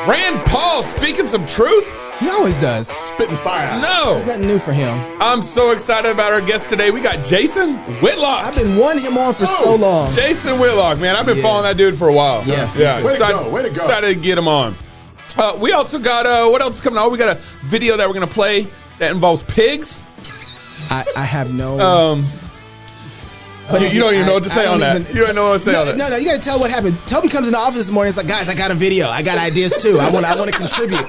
Rand Paul speaking some truth? He always does. Spitting fire. No. There's nothing new for him. I'm so excited about our guest today. We got Jason Whitlock. I've been wanting him on for so long. Jason Whitlock, man. I've been following that dude for a while. Yeah. Way to go. Way to go. Excited to get him on. We also got, what else is coming on? We got a video that we're going to play that involves pigs. I have no... But you don't even know what to say on that. You don't know what to say on that. No, you got to tell what happened. Toby comes in the office this morning. It's like, guys, I got a video. I got ideas too. I want to contribute.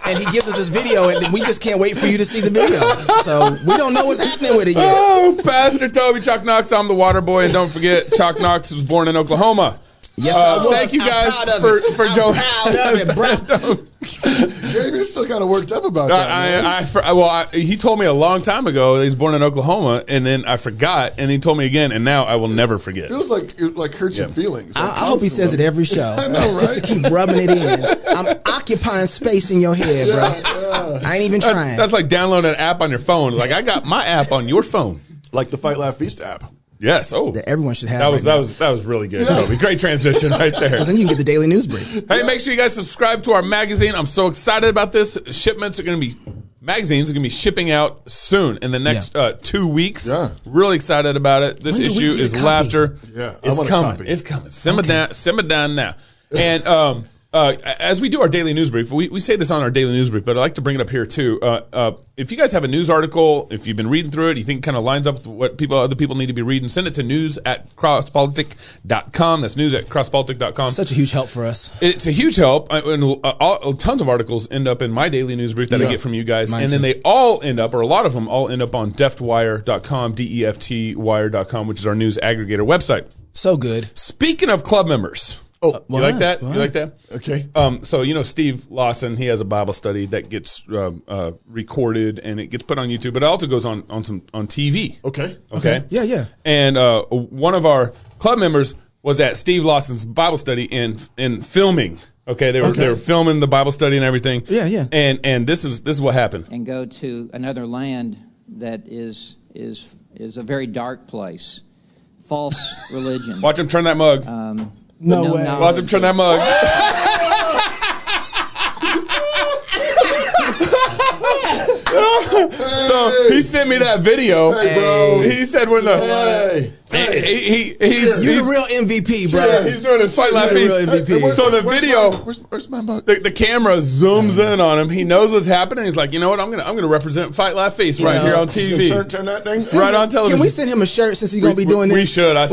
And he gives us this video, and we just can't wait for you to see the video. So we don't know what's happening with it yet. Oh, Pastor Toby Chalk Knox. I'm the water boy, and don't forget, Chalk Knox was born in Oklahoma. Yes, I was. Thank you guys for joining. Proud of it, bro. Gabe, you're still kind of worked up about that. He told me a long time ago that he's born in Oklahoma, and then I forgot, and he told me again, and now I will never forget. Feels like it hurts your feelings. I hope he says it every show. I know, right? Just to keep rubbing it in. I'm occupying space in your head, bro. Yeah. I ain't even trying. That's like downloading an app on your phone. Like, I got my app on your phone. Like the Fight Laugh Feast app. Yes. Oh, that everyone should have. That was really good. Toby. Great transition right there. Because then you can get the daily news brief. Hey, make sure you guys subscribe to our magazine. I'm so excited about this. Shipments are going to be. Magazines are going to be shipping out soon in the next 2 weeks. Yeah. Really excited about it. This When do we issue get a is copy? laughter. Yeah, I It's want a coming. copy. It's coming. Simmer down now. And as we do our daily news brief, we say this on our daily news brief, but I like to bring it up here too. If you guys have a news article, if you've been reading through it, you think it kind of lines up with what other people need to be reading, send it to news@crosspolitic.com. That's news@crosspolitic.com. Such a huge help for us. It's a huge help. Tons of articles end up in my daily news brief that I get from you guys. Mine and then too. they all end up, or a lot of them all end up on deftwire.com, DEFTwire.com, which is our news aggregator website. So good. Speaking of club members. Oh, you like that? What? You like that? Okay. So, Steve Lawson, he has a Bible study that gets recorded and it gets put on YouTube, but it also goes on TV. Okay. Yeah. And one of our club members was at Steve Lawson's Bible study in filming. Okay, they were filming the Bible study and everything. Yeah. And this is what happened. And go to another land that is a very dark place, false religion. Watch him turn that mug. No way. Watch him turn that mug. So he sent me that video. Hey, bro. He said when the he's You're the real MVP, bro. he's doing his Fight Laugh Feast. You're the real MVP. So the video, Where's my mug? the camera zooms in on him. He knows what's happening. He's like, you know what? I'm gonna represent Fight Laugh Feast right here on TV, Turn that thing. right on television. Can we send him a shirt since he's going to be doing this? We should. I'll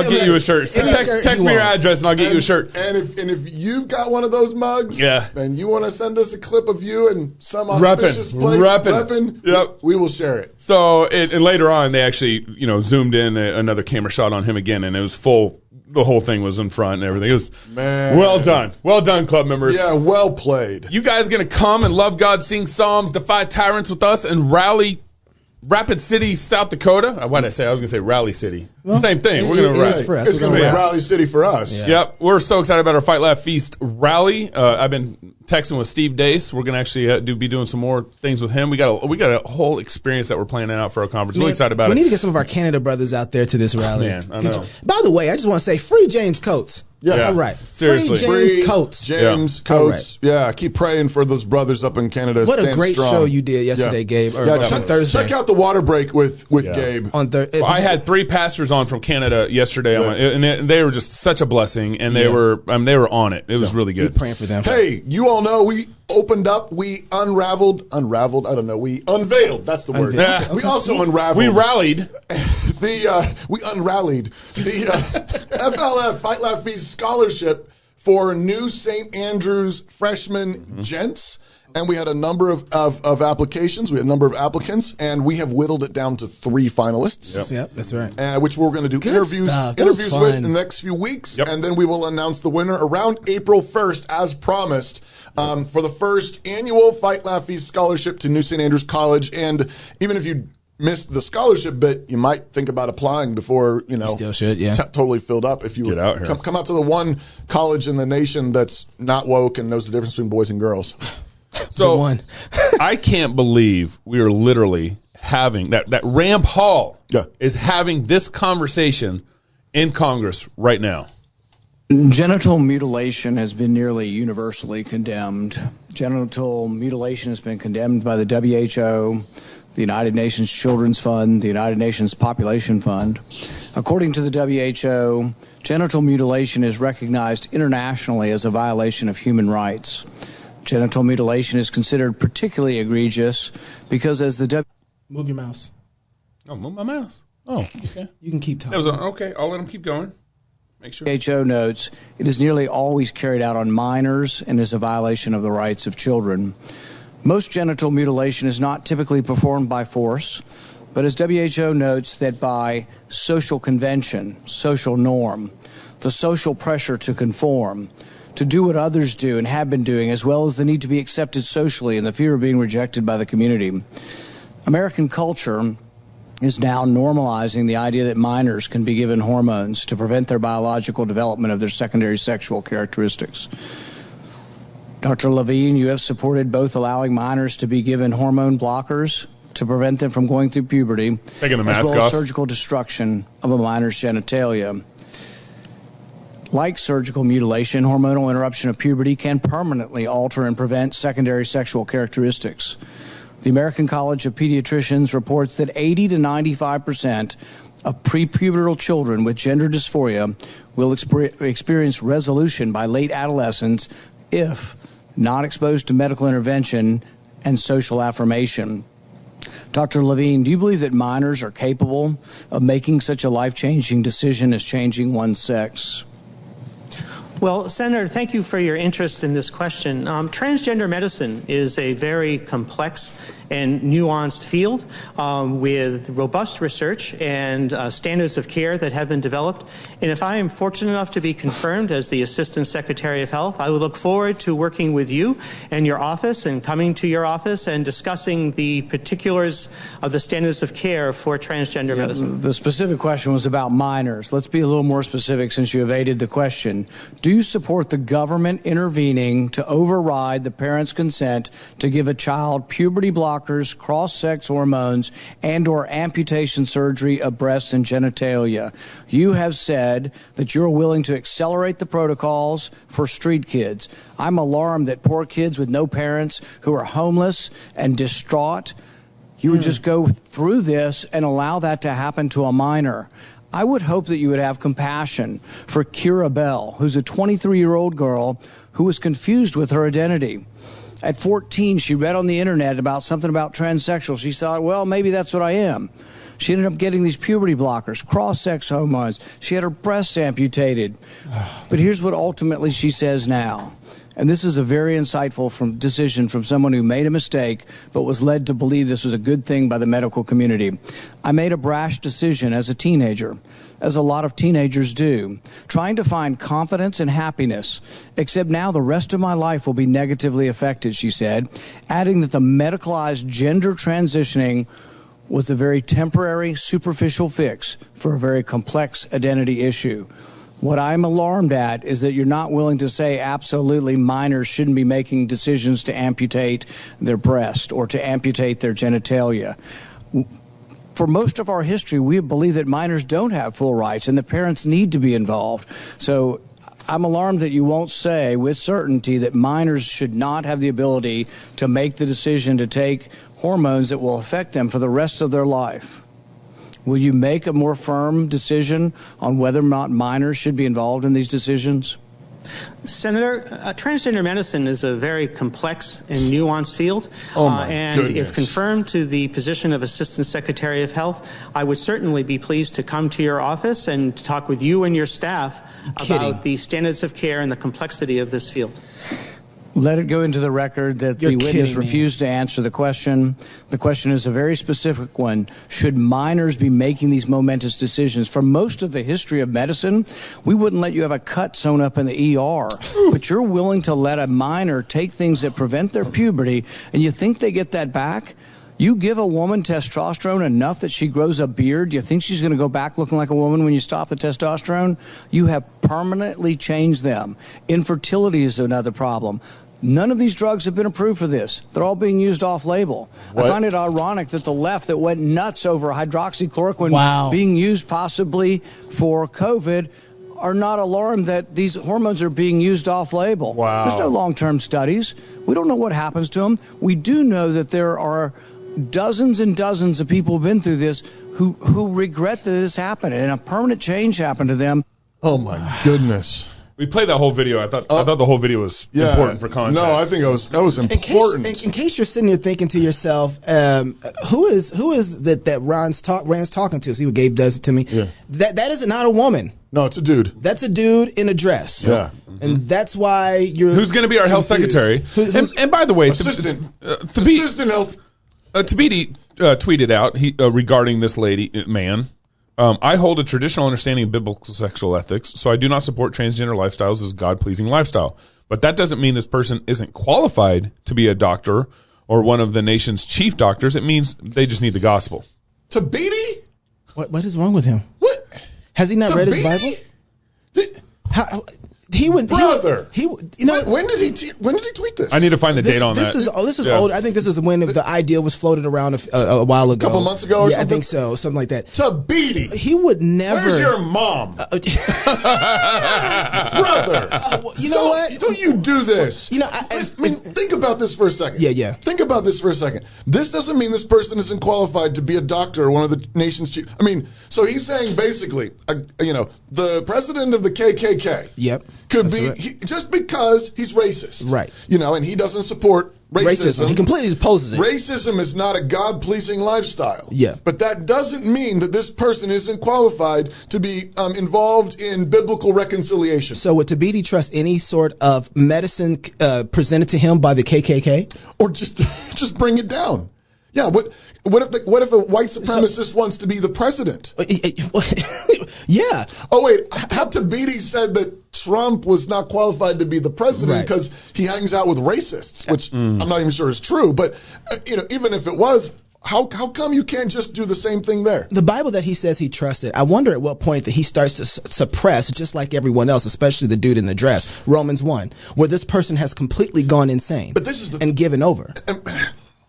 get you a shirt. Text me your address and I'll get you a shirt. And if you've got one of those mugs, and you want to send us a clip of you in some auspicious place, repping, yep, we will share it. So and later on, they actually zoomed in another camera shot on him again, and it was full. The whole thing was in front and everything. It was well done, club members. Yeah, well played. You guys gonna come and love God, sing psalms, defy tyrants with us, and rally Rapid City, South Dakota. What did I say? I was gonna say Rally City. Same thing. We're gonna rally. For us. It's gonna be Rally City for us. Yeah. Yep, we're so excited about our Fight Laugh Feast rally. I've been texting with Steve Dace. We're gonna actually be doing some more things with him. We got a whole experience that we're planning out for our conference. Really excited about it. We need to get some of our Canada brothers out there to this rally. Man, I know. By the way, I just want to say, free James Coates. Yeah. All right. Seriously. Free James Coates. James Coates. Yeah, keep praying for those brothers up in Canada. What a Stand great strong. show you did yesterday, Gabe. Or on Thursday. Check out the water break with Gabe. On Thursday. I had 3 pastors on from Canada yesterday, and they were just such a blessing, and they were on it. It was really good. We're praying for them. Hey, you all know we opened up, we unraveled, I don't know, we unveiled, that's the word. Yeah. We also unraveled. We rallied. We unrallied the FLF Fight Laugh Feast scholarship for new St. Andrews freshman gents. And we had a number of applications. We had a number of applicants, and we have whittled it down to 3 finalists. Yep, that's right. Which we're going to do interviews with in the next few weeks. Yep. And then we will announce the winner around April 1st, as promised, for the first annual Fight Laugh Feast scholarship to New St. Andrews College. And even if you missed the scholarship bit, you might think about applying before, still should, yeah. totally filled up. If you Get out here. come out to the one college in the nation that's not woke and knows the difference between boys and girls. So I can't believe we are literally having that Rand Paul is having this conversation in Congress right now. Genital mutilation has been nearly universally condemned. Genital mutilation has been condemned by the WHO, the United Nations Children's Fund, the United Nations Population Fund. According to the WHO, genital mutilation is recognized internationally as a violation of human rights. Genital mutilation is considered particularly egregious because as the Move your mouse. Oh, move my mouse. Oh, okay. You can keep talking. Okay, I'll let him keep going. Make sure. WHO notes it is nearly always carried out on minors and is a violation of the rights of children. Most genital mutilation is not typically performed by force, but as WHO notes that by social convention, social norm, the social pressure to conform, to do what others do and have been doing, as well as the need to be accepted socially and the fear of being rejected by the community. American culture is now normalizing the idea that minors can be given hormones to prevent their biological development of their secondary sexual characteristics. Dr. Levine, you have supported both allowing minors to be given hormone blockers to prevent them from going through puberty, taking the mask as well off, as surgical destruction of a minor's genitalia. Like surgical mutilation, hormonal interruption of puberty can permanently alter and prevent secondary sexual characteristics. The American College of Pediatricians reports that 80 to 95% of prepubertal children with gender dysphoria will experience resolution by late adolescence if not exposed to medical intervention and social affirmation. Dr. Levine, do you believe that minors are capable of making such a life-changing decision as changing one's sex? Well, Senator, thank you for your interest in this question. Transgender medicine is a very complex and nuanced field with robust research and standards of care that have been developed. And if I am fortunate enough to be confirmed as the Assistant Secretary of Health, I would look forward to working with you and your office and coming to your office and discussing the particulars of the standards of care for transgender medicine. The specific question was about minors. Let's be a little more specific since you evaded the question. Do you support the government intervening to override the parent's consent to give a child puberty blockers, cross-sex hormones, and/or amputation surgery of breasts and genitalia? You have said that you're willing to accelerate the protocols for street kids. I'm alarmed that poor kids with no parents who are homeless and distraught, you would just go through this and allow that to happen to a minor. I would hope that you would have compassion for Kira Bell, who's a 23-year-old girl who was confused with her identity. At 14, she read on the internet about something about transsexual. She thought, well, maybe that's what I am. She ended up getting these puberty blockers, cross-sex hormones. She had her breasts amputated. But here's what ultimately she says now. And this is a very insightful decision from someone who made a mistake but was led to believe this was a good thing by the medical community. I made a brash decision as a teenager, as a lot of teenagers do, trying to find confidence and happiness, except now the rest of my life will be negatively affected, she said, adding that the medicalized gender transitioning was a very temporary, superficial fix for a very complex identity issue. What I'm alarmed at is that you're not willing to say absolutely minors shouldn't be making decisions to amputate their breast or to amputate their genitalia. For most of our history, we believe that minors don't have full rights and the parents need to be involved. So I'm alarmed that you won't say with certainty that minors should not have the ability to make the decision to take hormones that will affect them for the rest of their life. Will you make a more firm decision on whether or not minors should be involved in these decisions? Senator, transgender medicine is a very complex and nuanced field. And goodness. if confirmed to the position of Assistant Secretary of Health, I would certainly be pleased to come to your office and talk with you and your staff about the standards of care and the complexity of this field. Let it go into the record that the witness refused to answer the question. The question is a very specific one. Should minors be making these momentous decisions? For most of the history of medicine, we wouldn't let you have a cut sewn up in the ER. But you're willing to let a minor take things that prevent their puberty, and you think they get that back? You give a woman testosterone enough that she grows a beard, you think she's going to go back looking like a woman when you stop the testosterone? You have permanently changed them. Infertility is another problem. None of these drugs have been approved for this. They're all being used off-label. I find it ironic that the left that went nuts over hydroxychloroquine being used possibly for COVID are not alarmed that these hormones are being used off-label. Wow. There's no long-term studies. We don't know what happens to them. We do know that there are dozens and dozens of people who've been through this who regret that this happened and a permanent change happened to them. Oh my goodness. We played that whole video. I thought the whole video was important for context. No, I think that was important. In case you're sitting here thinking to yourself, who is that Rand's talking to? See what Gabe does it to me. Yeah. That is not a woman. No, it's a dude. That's a dude in a dress. Yeah. And that's why you're Who's going to be our health secretary? And by the way, Assistant health. Tabiti tweeted out regarding this man. I hold a traditional understanding of biblical sexual ethics, so I do not support transgender lifestyles as God-pleasing lifestyle. But that doesn't mean this person isn't qualified to be a doctor or one of the nation's chief doctors. It means they just need the gospel. Tabiti? What is wrong with him? What? Has he not read his Bible? He would, brother. He would, you know. When did he tweet this? I need to find the date on that. This is old. I think this is when the idea was floated around a while ago. A couple months ago or something? I think so. Something like that. Tabiti. He would never. Where's your mom? Brother. You know what? Don't you do this. You know, I mean, think about this for a second. Yeah. Think about this for a second. This doesn't mean this person isn't qualified to be a doctor or one of the nation's chief. I mean, so he's saying basically, the president of the KKK. Yep. Could be just because he's racist. Right. And he doesn't support racism. He completely opposes it. Racism is not a God-pleasing lifestyle. Yeah. But that doesn't mean that this person isn't qualified to be involved in biblical reconciliation. So would Tabiti trust any sort of medicine presented to him by the KKK? Or just bring it down. Yeah, what if a white supremacist wants to be the president? Yeah. Oh wait, how Tabiti said that Trump was not qualified to be the president because he hangs out with racists, which I'm not even sure is true. But even if it was, how come you can't just do the same thing there? The Bible that he says he trusted, I wonder at what point that he starts to suppress, just like everyone else, especially the dude in the dress, Romans 1, where this person has completely gone insane. But this is and given over.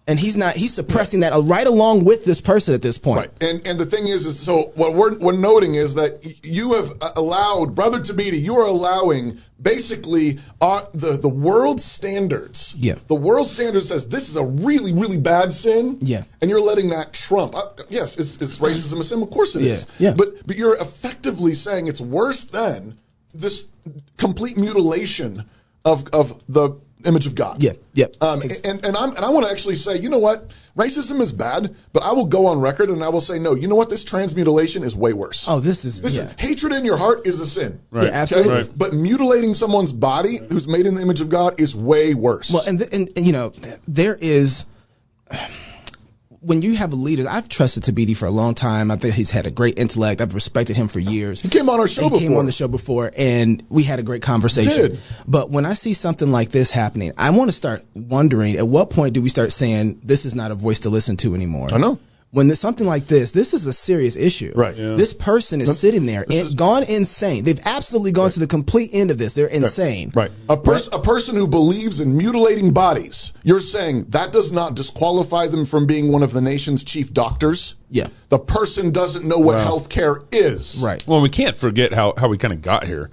And he's suppressing that right along with this person at this point. Right. And the thing is so what we're noting is that you have allowed, Brother Tabiti, you are allowing basically the world standards. Yeah. The world standard says this is a really, really bad sin. Yeah. And you're letting that trump. Yes, is racism a sin? Of course it is. Yeah. But you're effectively saying it's worse than this complete mutilation of the image of God. Yeah, yeah. And I want to actually say, you know what? Racism is bad, but I will go on record and I will say, no, you know what? This transmutilation is way worse. Oh, this is hatred in your heart is a sin. Right. Yeah, absolutely. Okay? Right. But mutilating someone's body who's made in the image of God is way worse. Well, and there is. When you have a leader, I've trusted Tabiti for a long time. I think he's had a great intellect. I've respected him for years. He came on our show before. He came on the show before, and we had a great conversation. Did. But when I see something like this happening, I want to start wondering, at what point do we start saying, this is not a voice to listen to anymore? I know. When there's something like this is a serious issue. Right. Yeah. This person is sitting there and gone insane. They've absolutely gone to the complete end of this. They're insane. Right. A person who believes in mutilating bodies, you're saying that does not disqualify them from being one of the nation's chief doctors? Yeah. The person doesn't know what health care is. Right. Well, we can't forget how we kind of got here.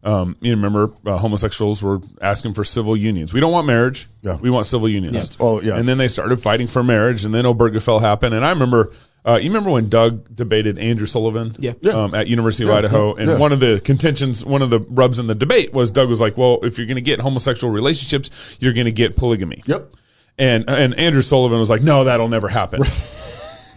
You remember homosexuals were asking for civil unions. We don't want marriage. Yeah. We want civil unions. Yeah. Oh, yeah. And then they started fighting for marriage, and then Obergefell happened. And I remember, you remember when Doug debated Andrew Sullivan at University of Idaho? And one of the contentions, one of the rubs in the debate was Doug was like, well, if you're going to get homosexual relationships, you're going to get polygamy. Yep. And Andrew Sullivan was like, no, that'll never happen.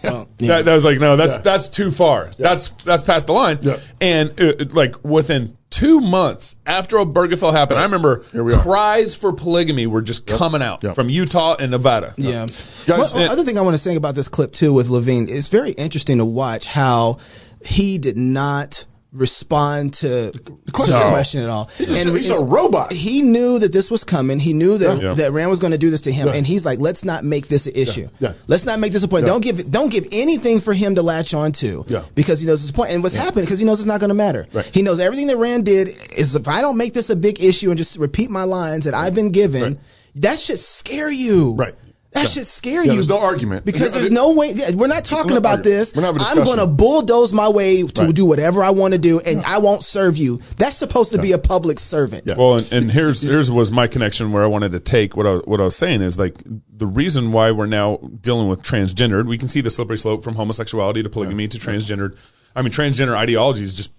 Well, that was like, no, that's too far. Yeah. That's past the line. Yeah. And like within 2 months after Obergefell happened, I remember cries for polygamy were just coming out from Utah and Nevada. Yeah. Other thing I want to say about this clip too with Levine, it's very interesting to watch how he did not respond to the question at all. He's a robot. He knew that this was coming. He knew that Rand was going to do this to him, and he's like, "Let's not make this an issue. Let's not make this a point. Don't give anything for him to latch on to, because he knows his point. And what's happening because he knows it's not going to matter. Right. He knows everything that Rand did is if I don't make this a big issue and just repeat my lines that I've been given, that should scare you. Right. That should scare Yeah, you. there's no argument. Because there's no way. We're not talking about this. We're not having a I'm discussion. going to bulldoze my way to do whatever I want to do, and I won't serve you. That's supposed to be a public servant. Yeah. Well, and here's was my connection where I wanted to take what I was saying is like the reason why we're now dealing with transgendered. We can see the slippery slope from homosexuality to polygamy to transgendered. I mean, transgender ideology is just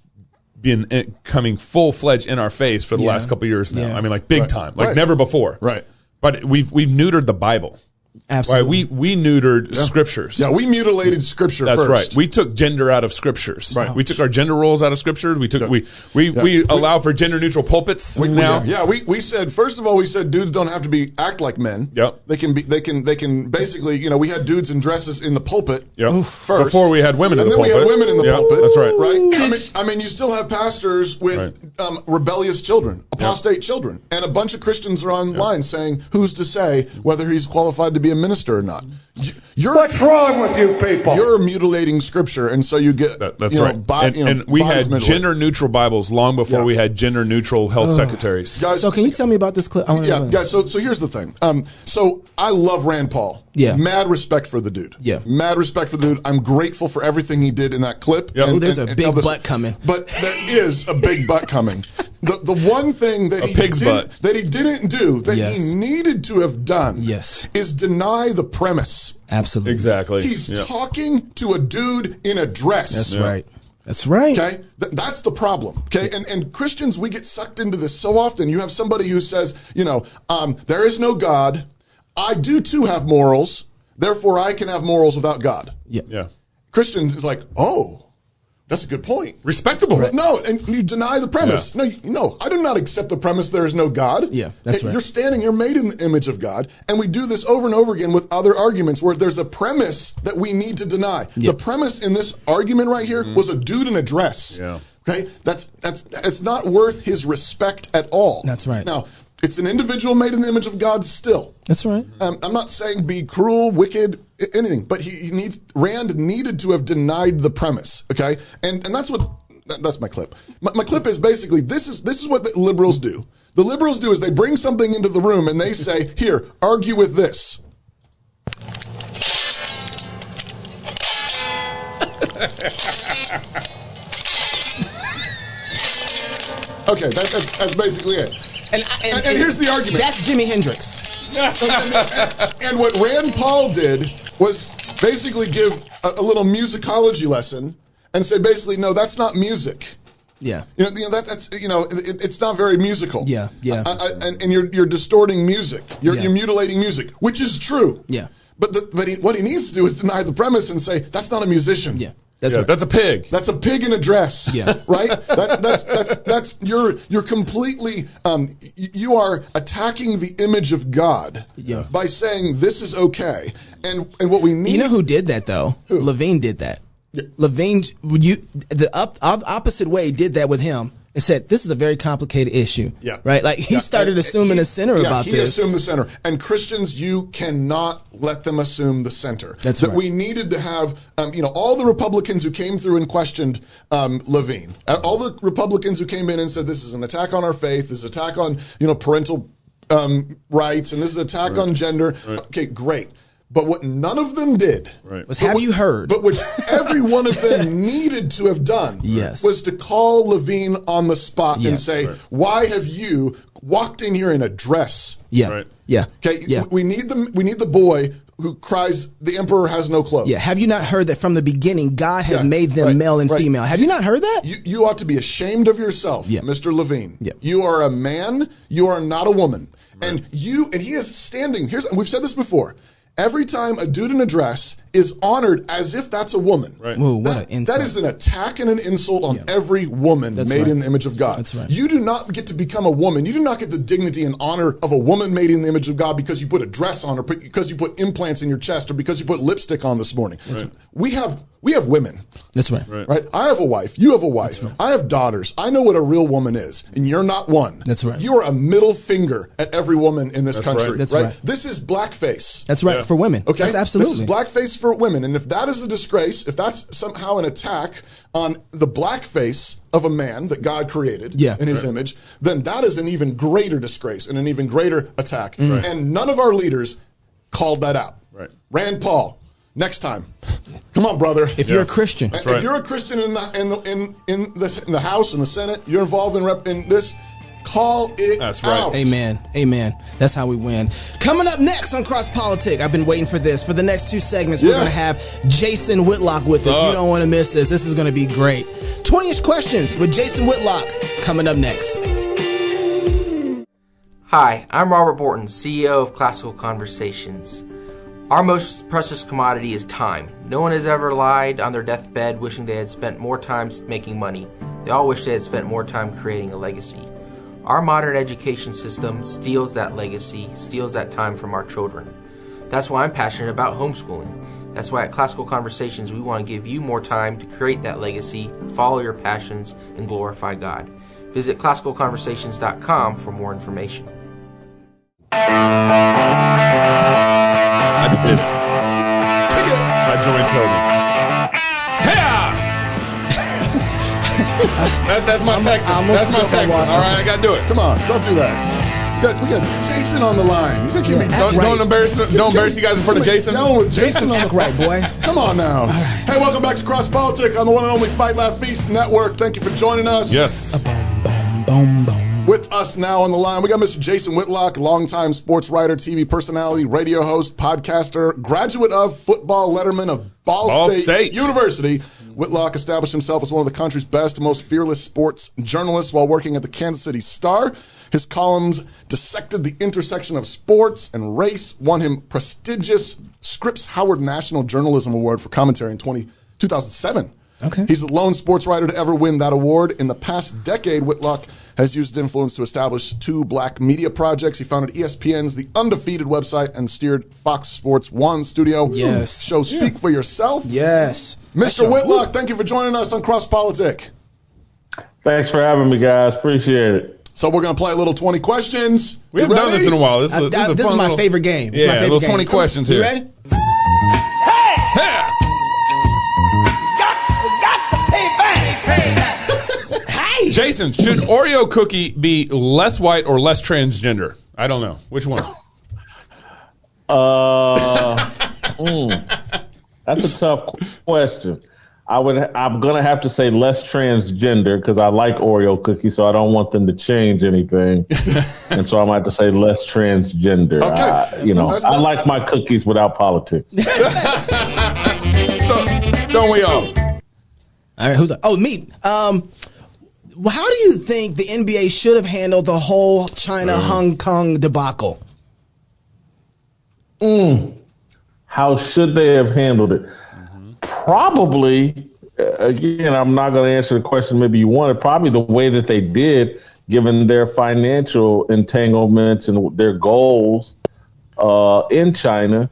coming full-fledged in our face for the last couple of years now. I mean, like big time, like never before. Right. But we've neutered the Bible. Absolutely. Right? We neutered scriptures. Yeah, we mutilated Scripture That's first. right. We took gender out of scriptures. Right. We took our gender roles out of scriptures. We took we allow for gender neutral pulpits now. We said first of all we said dudes don't have to act like men. Yep. They can basically, we had dudes in dresses in the pulpit. Yep. First. Before we had women in the pulpit. And then we had women in the pulpit. That's right. Right? I mean you still have pastors with rebellious children, apostate children, and a bunch of Christians are online saying who's to say whether he's qualified to be a minister or not. What's wrong with you people? You're mutilating Scripture, and so you get that's right. And we had gender neutral Bibles long before we had gender neutral health secretaries. Guys, So can you tell me about this clip? guys. So here's the thing. So I love Rand Paul. Yeah. Mad respect for the dude. Yeah. Mad respect for the dude. I'm grateful for everything he did in that clip. Yeah. There's a big butt coming. But there is a big butt coming. The one thing that he didn't do that he needed to have done is deny the premise. Absolutely. Exactly. He's talking to a dude in a dress. That's right. That's right. Okay, that's the problem. Okay, and Christians, we get sucked into this so often. You have somebody who says, there is no God. I do too have morals. Therefore, I can have morals without God. Yeah. Christians is like, oh, that's a good point. Respectable. But no, and you deny the premise. Yeah. No, I do not accept the premise there is no God. Yeah, that's right. You're made in the image of God. And we do this over and over again with other arguments where there's a premise that we need to deny. The premise in this argument right here was a dude in a dress. Yeah. Okay? It's not worth his respect at all. That's right. Now, it's an individual made in the image of God still. That's right. I'm not saying be cruel, wicked, anything, but Rand needed to have denied the premise. Okay, and that's my clip. My clip is basically this is what the liberals do. The liberals do is they bring something into the room and they say, "Here, argue with this." Okay, that's basically it. And here's the argument. That's Jimi Hendrix. And what Rand Paul did was basically give a little musicology lesson and say basically, no, that's not music. Yeah. It's not very musical. Yeah. And you're distorting music. You're mutilating music, which is true. Yeah. But what he needs to do is deny the premise and say that's not a musician. Yeah. That's right. That's a pig. That's a pig in a dress. Yeah. Right? That's you're completely you are attacking the image of God by saying this is okay. And what we need. You know who did that though? Who? Levine did that. Yeah. Levine, the opposite way did that with him. And said, this is a very complicated issue. Yeah. Right? Like, he started assuming the center about this. He assumed the center. And Christians, you cannot let them assume the center. That's right. We needed to have, all the Republicans who came through and questioned Levine, all the Republicans who came in and said, this is an attack on our faith, this is an attack on, parental rights, and this is an attack on gender. Right. Okay, great. But what none of them did was have you heard? But which every one of them needed to have done was to call Levine on the spot and say, why have you walked in here in a dress? Yeah. Right. Yeah. Okay. Yeah. We need the boy who cries, the emperor has no clothes. Yeah. Have you not heard that from the beginning, God has made them male and female? Have you not heard that? You ought to be ashamed of yourself, Mr. Levine. Yeah. You are a man. You are not a woman. Right. And he is standing, we've said this before. Every time a dude in a dress is honored as if that's a woman. Right. Ooh, what an insult. That is an attack and an insult on every woman made in the image of God. That's right. You do not get to become a woman. You do not get the dignity and honor of a woman made in the image of God because you put a dress on or because you put implants in your chest or because you put lipstick on this morning. Right. We have women. That's right. Right. I have a wife. You have a wife. Right. I have daughters. I know what a real woman is, and you're not one. That's right. You are a middle finger at every woman in this country. Right. That's right. This is blackface. That's right. For women. Okay. That's absolutely. This is blackface for women, and if that is a disgrace, if that's somehow an attack on the blackface of a man that God created in his image, then that is an even greater disgrace and an even greater attack. And none of our leaders called that out. Right. Rand Paul. Next time, come on, brother. If you're a Christian, if you're a Christian in the House and the Senate, you're involved in this. Call it out. Amen. Amen. That's how we win. Coming up next on Cross Politic, I've been waiting for this. For the next 2 segments, we're going to have Jason Whitlock with us. You don't want to miss this. This is going to be great. 20-ish questions with Jason Whitlock coming up next. Hi, I'm Robert Borton, CEO of Classical Conversations. Our most precious commodity is time. No one has ever lied on their deathbed wishing they had spent more time making money. They all wish they had spent more time creating a legacy. Our modern education system steals that legacy, steals that time from our children. That's why I'm passionate about homeschooling. That's why at Classical Conversations we want to give you more time to create that legacy, follow your passions, and glorify God. Visit classicalconversations.com for more information. I just did it. I joined Toby. That's my Texan. That's my Texan. All right, I gotta do it. Come on, don't do that. We got Jason on the line. Don't embarrass you guys in front of Jason. No, Jason on act right, boy. Come on now. Right. Hey, welcome back to Cross Politic on the one and only Fight Laugh Feast Network. Thank you for joining us. Yes. With us now on the line, we got Mr. Jason Whitlock, longtime sports writer, TV personality, radio host, podcaster, graduate of football letterman of Ball State University. Whitlock established himself as one of the country's best and most fearless sports journalists while working at the Kansas City Star. His columns dissected the intersection of sports and race, won him prestigious Scripps Howard National Journalism Award for commentary in 2007. Okay. He's the lone sports writer to ever win that award. In the past decade, Whitlock has used influence to establish 2 black media projects. He founded ESPN's The Undefeated website and steered Fox Sports 1 studio. Yes. Show Speak for Yourself. Yes. Mr. Whitlock, thank you for joining us on Cross Politic. Thanks for having me, guys. Appreciate it. So we're going to play a little 20 questions. We haven't done this in a while. This is my favorite game. It's my favorite little 20 questions here. You ready? Hey! Hey! Jason, should Oreo cookie be less white or less transgender? I don't know. Which one? That's a tough question. I'm gonna have to say less transgender because I like Oreo cookies, so I don't want them to change anything, and so I might have to say less transgender. Okay. I like my cookies without politics. So don't we all? All right, who's up? Oh, me. How do you think the NBA should have handled the whole China-Hong Kong debacle? How should they have handled it? Probably, again, I'm not going to answer the question maybe you wanted, probably the way that they did, given their financial entanglements and their goals in China.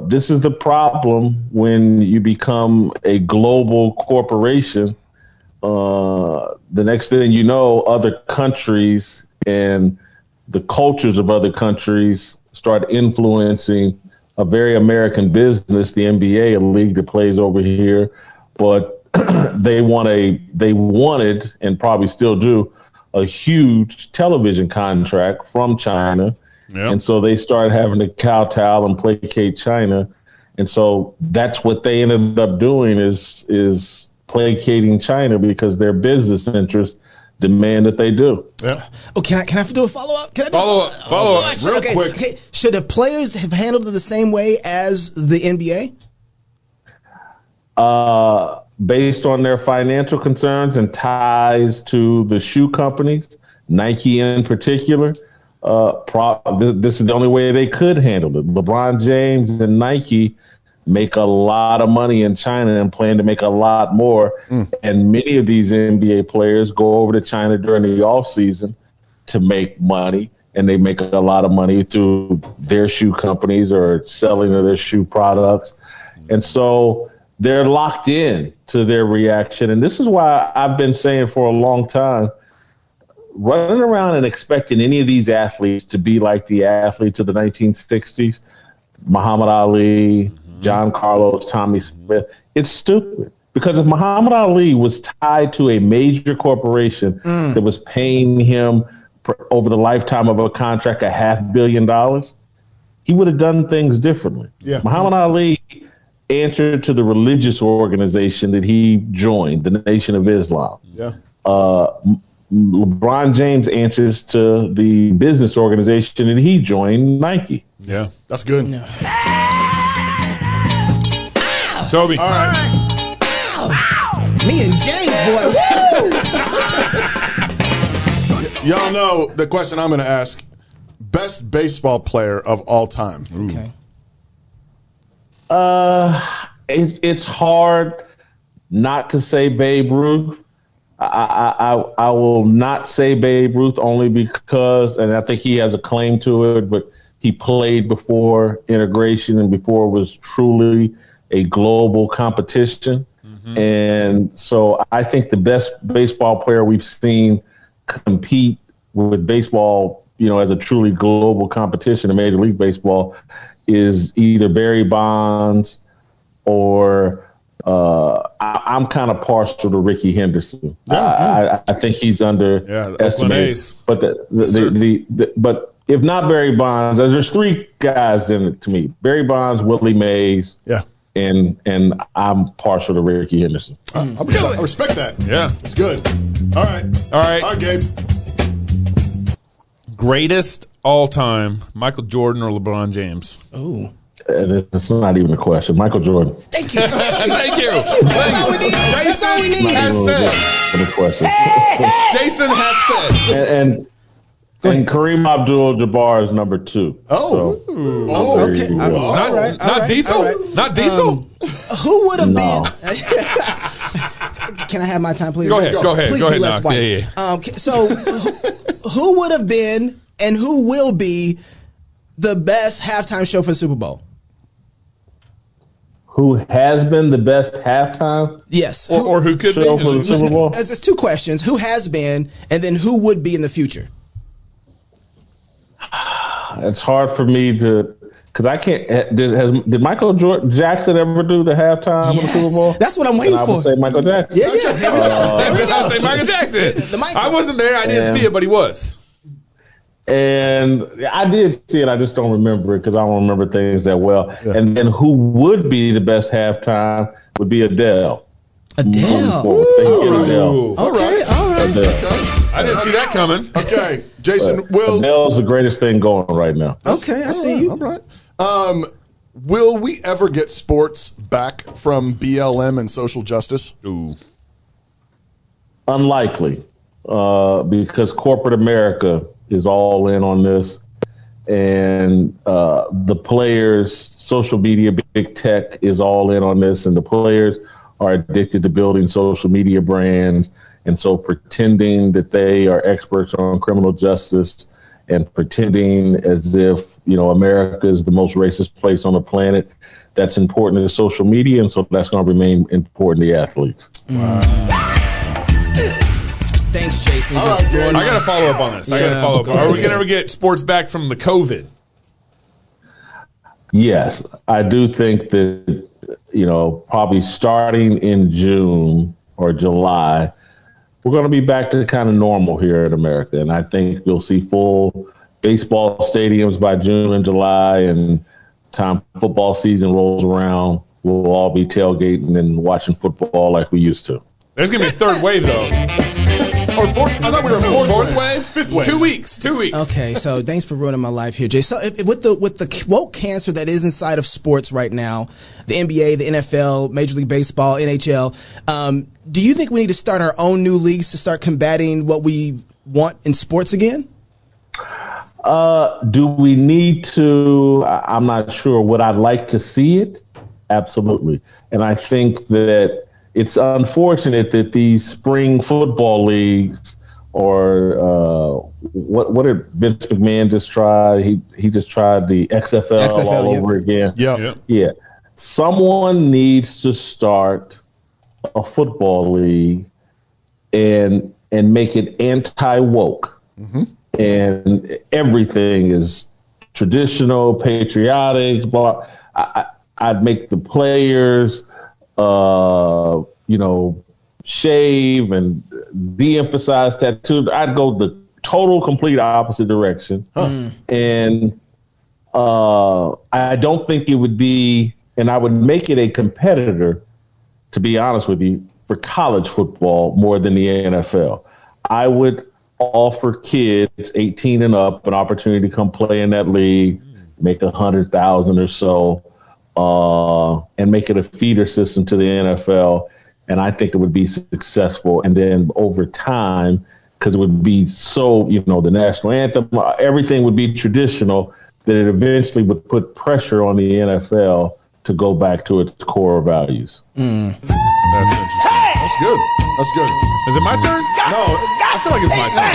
This is the problem when you become a global corporation. The next thing you know, other countries and the cultures of other countries start influencing a very American business, the NBA, a league that plays over here, but they wanted and probably still do a huge television contract from China. Yep. And so they started having to kowtow and placate China. And so that's what they ended up doing is placating China because their business interests demand that they do. Yeah. Oh, can I do a follow-up? Follow up real quick. Okay. Should the players have handled it the same way as the NBA? Based on their financial concerns and ties to the shoe companies, Nike in particular, this is the only way they could handle it. LeBron James and Nike make a lot of money in China and plan to make a lot more. And many of these NBA players go over to China during the off season to make money, and they make a lot of money through their shoe companies or selling of their shoe products. And so they're locked in to their reaction. And this is why I've been saying for a long time, running around and expecting any of these athletes to be like the athletes of the 1960s, Muhammad Ali, John Carlos, Tommy Smith, it's stupid. Because if Muhammad Ali was tied to a major corporation that was paying him over the lifetime of a contract $500 million, he would have done things differently. Yeah. Muhammad Ali answered to the religious organization that he joined, the Nation of Islam. Yeah. LeBron James answers to the business organization that he joined, Nike. Yeah. That's good. Yeah. Toby. All right. Me and James, boy. Woo! Y'all know the question I'm going to ask. Best baseball player of all time. Okay. It's hard not to say Babe Ruth. I will not say Babe Ruth only because, and I think he has a claim to it, but he played before integration and before it was truly a global competition. Mm-hmm. And so I think the best baseball player we've seen compete with baseball, as a truly global competition in Major League Baseball is either Barry Bonds or I'm kind of partial to Ricky Henderson. I think he's underestimated. But but if not Barry Bonds, there's three guys in it to me: Barry Bonds, Willie Mays, and I'm partial to Ricky Henderson. I respect that. Yeah, it's good. All right, Gabe. Greatest all time: Michael Jordan or LeBron James? Oh. It's not even a question. Michael Jordan. Thank you. Thank you. That's all we need. That's all we need. Has said. Question. Jason has said. And Kareem Abdul-Jabbar is number 2. Oh. So, okay. Not Diesel? All right. Not Diesel? Who would have been? Can I have my time, please? Go ahead. Please go be ahead, less Knox. white. Yeah. So who would have been and who will be the best halftime show for the Super Bowl? Who has been the best halftime? Yes. Or who could be for the Super Bowl? It's 2 questions. Who has been, and then who would be in the future? It's hard for me to, because I can't. Did Michael Jackson ever do the halftime of the Super Bowl? That's what I'm waiting for. I would say Michael Jackson. Yeah. There we go. I say Michael Jackson. I wasn't there. I didn't see it, but he was. And I did see it. I just don't remember it because I don't remember things that well. Yeah. And then who would be the best halftime would be Adele. Adele. All right. I didn't see that coming. Okay, Jason. Adele's the greatest thing going right now. Okay, I see you. All right. Will we ever get sports back from BLM and social justice? Ooh. Unlikely, because corporate America is all in on this, and the players, social media, big tech is all in on this, and the players are addicted to building social media brands, and so pretending that they are experts on criminal justice and pretending as if America is the most racist place on the planet, that's important to social media, and so that's going to remain important to athletes. Wow. Thanks, Jason. I got to follow up on this. Are we going to ever get sports back from the COVID? Yes, I do think that, probably starting in June or July, we're going to be back to kind of normal here in America. And I think you'll see full baseball stadiums by June and July, and time football season rolls around, we'll all be tailgating and watching football like we used to. There's going to be a third wave, though. Or fourth? I thought we were fourth wave? Fifth wave. 2 weeks. 2 weeks. Okay, so thanks for ruining my life here, Jay. So with the woke cancer that is inside of sports right now, the NBA, the NFL, Major League Baseball, NHL, do you think we need to start our own new leagues to start combating what we want in sports again? Do we need to? I'm not sure. Would I like to see it? Absolutely. And I think that it's unfortunate that these spring football leagues, or what did Vince McMahon just try? He just tried the XFL all over again. Yeah. Someone needs to start a football league and make it anti-woke. Mm-hmm. And everything is traditional, patriotic. Blah. I'd make the players, shave and de-emphasize tattoos. I'd go the total, complete opposite direction. And I don't think it would be, and I would make it a competitor, to be honest with you, for college football more than the NFL. I would offer kids 18 and up an opportunity to come play in that league, make $100,000 or so, and make it a feeder system to the NFL. And I think it would be successful. And then over time, because it would be so, the national anthem, everything would be traditional, that it eventually would put pressure on the NFL to go back to its core values. That's interesting. That's good. That's good. Is it my turn? No, I feel like it's my turn.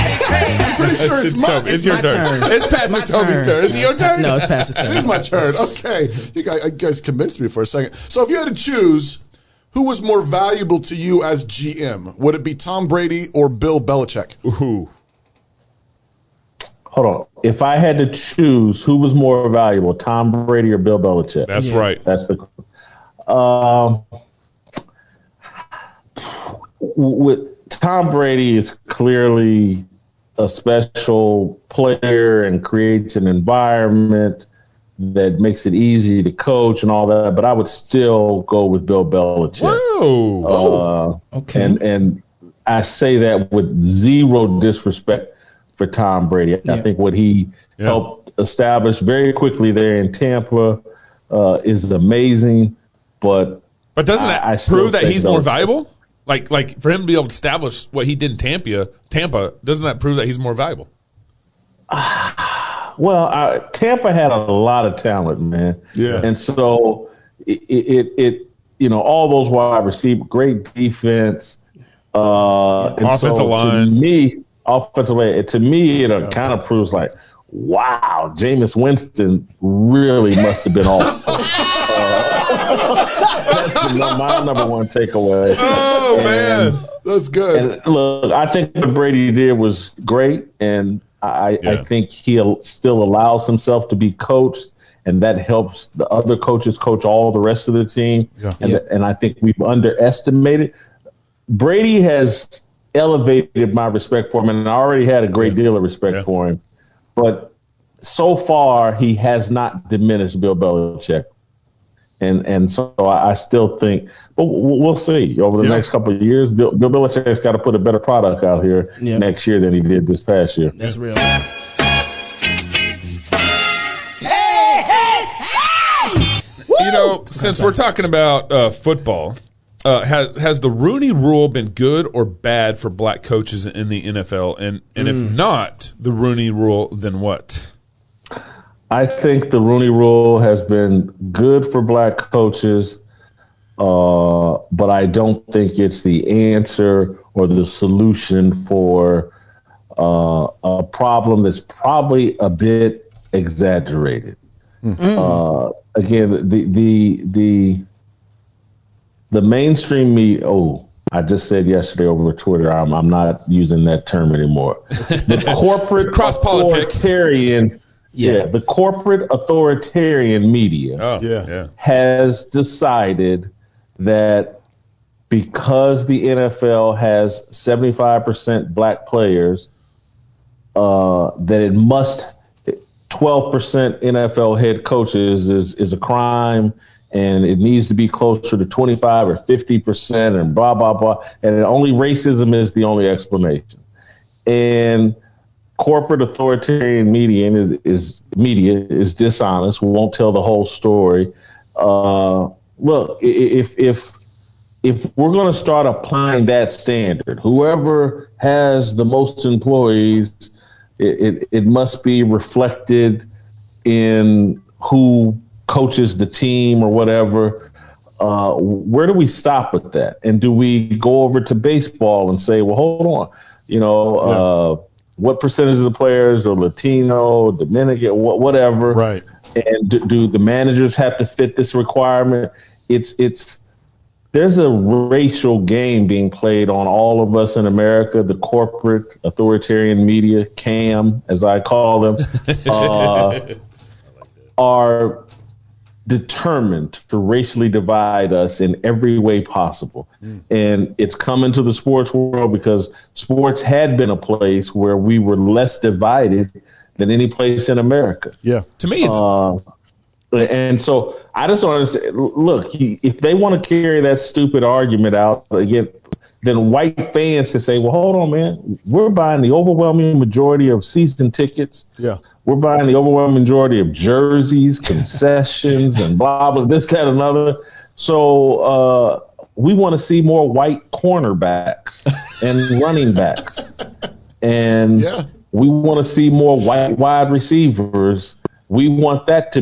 I'm pretty sure it's my It's your turn. It's Pastor Toby's turn. Is it your turn? No, it's Pastor's turn. It is my turn. Okay. You guys convinced me for a second. So if you had to choose, who was more valuable to you as GM? Would it be Tom Brady or Bill Belichick? Ooh. Hold on. If I had to choose who was more valuable, Tom Brady or Bill Belichick? That's right. That's the. With Tom Brady is clearly a special player and creates an environment that makes it easy to coach and all that, but I would still go with Bill Belichick. Whoa. Okay. And I say that with zero disrespect for Tom Brady. I think what he helped establish very quickly there in Tampa is amazing, but doesn't that prove that he's more valuable? Like for him to be able to establish what he did in Tampa, doesn't that prove that he's more valuable? Well, Tampa had a lot of talent, man. Yeah. And so it all those wide receivers, great defense, offensive line. Offensive line. To me, it kind of proves like, wow, Jameis Winston really must have been off. That's my number one takeaway. Oh, man. That's good. And look, I think what Brady did was great, and I think he still allows himself to be coached, and that helps the other coaches coach all the rest of the team. Yeah. And I think we've underestimated. Brady has elevated my respect for him, and I already had a great deal of respect for him. But so far, he has not diminished Bill Belichick. And so I still think, but we'll see over the next couple of years. Bill Belichick's got to put a better product out here next year than he did this past year. That's real. Since we're talking about football, has the Rooney Rule been good or bad for black coaches in the NFL? And if not the Rooney Rule, then what? I think the Rooney Rule has been good for black coaches, but I don't think it's the answer or the solution for a problem that's probably a bit exaggerated. Again, the mainstream media. Oh, I just said yesterday over Twitter, I'm not using that term anymore. The corporate cross politics. The corporate authoritarian media has decided that because the NFL has 75% black players, that it must 12% NFL head coaches is a crime, and it needs to be closer to 25 or 50% and blah, blah, blah. And only racism is the only explanation. And corporate authoritarian media is dishonest. We won't tell the whole story. Look, if we're going to start applying that standard, whoever has the most employees, it must be reflected in who coaches the team or whatever. Where do we stop with that? And do we go over to baseball and say, well, hold on, what percentage of the players are Latino, Dominican, whatever? Right. And do the managers have to fit this requirement? There's a racial game being played on all of us in America. The corporate authoritarian media, CAM, as I call them, are determined to racially divide us in every way possible. And it's come into the sports world because sports had been a place where we were less divided than any place in America. Yeah. To me, it's and so I just don't understand. Look, if they want to carry that stupid argument out again, then white fans can say, well, hold on, man. We're buying the overwhelming majority of season tickets. Yeah. We're buying the overwhelming majority of jerseys, concessions, and blah, blah, this, that, another. So we want to see more white cornerbacks and running backs. And we want to see more white wide receivers. We want that to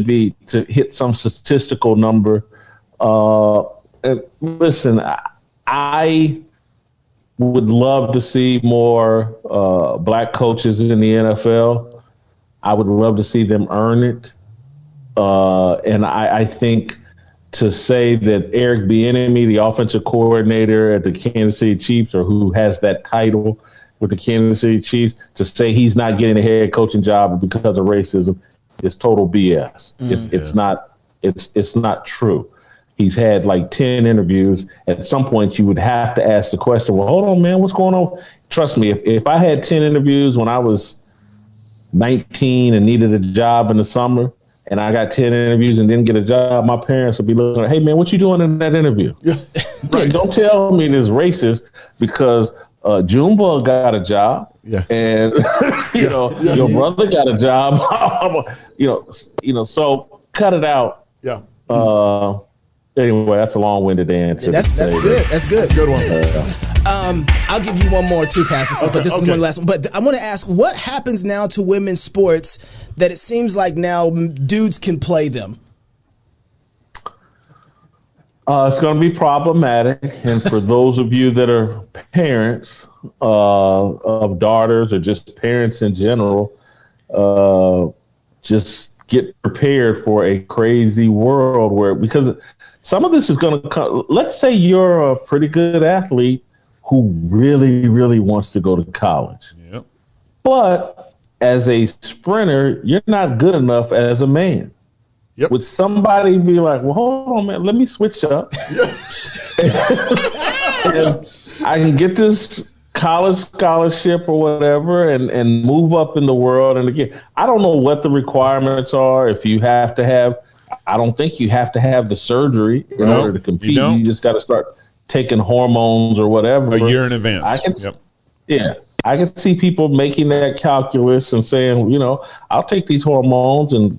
hit some statistical number. And listen, I would love to see more black coaches in the NFL. I would love to see them earn it. And I think to say that Eric Bieniemy, the offensive coordinator at the Kansas City Chiefs, or who has that title with the Kansas City Chiefs, to say he's not getting a head coaching job because of racism is total BS. It's not true. He's had like 10 interviews. At some point, you would have to ask the question, well, hold on, man, what's going on? Trust me, if I had 10 interviews when I was 19 and needed a job in the summer, and I got 10 interviews and didn't get a job, my parents would be looking at, hey, man, what you doing in that interview? Right. Don't tell me it's racist because Junebug got a job, and your brother got a job. So cut it out. Yeah. Anyway, that's a long-winded answer. That's good. That's good. That's a good one. I'll give you one more too, Pastor. But this is one last one. But I want to ask, what happens now to women's sports that it seems like now dudes can play them? It's going to be problematic, and for those of you that are parents of daughters or just parents in general, just get prepared for a crazy world because some of this is going to come. Let's say you're a pretty good athlete who really, really wants to go to college. Yep. But as a sprinter, you're not good enough as a man. Yep. Would somebody be like, well, hold on, man, let me switch up. And I can get this college scholarship or whatever and move up in the world. And again, I don't know what the requirements are. If you have to have, I don't think you have to have the surgery in order to compete. You just got to start taking hormones or whatever. A year in advance. I can see people making that calculus and saying, I'll take these hormones and,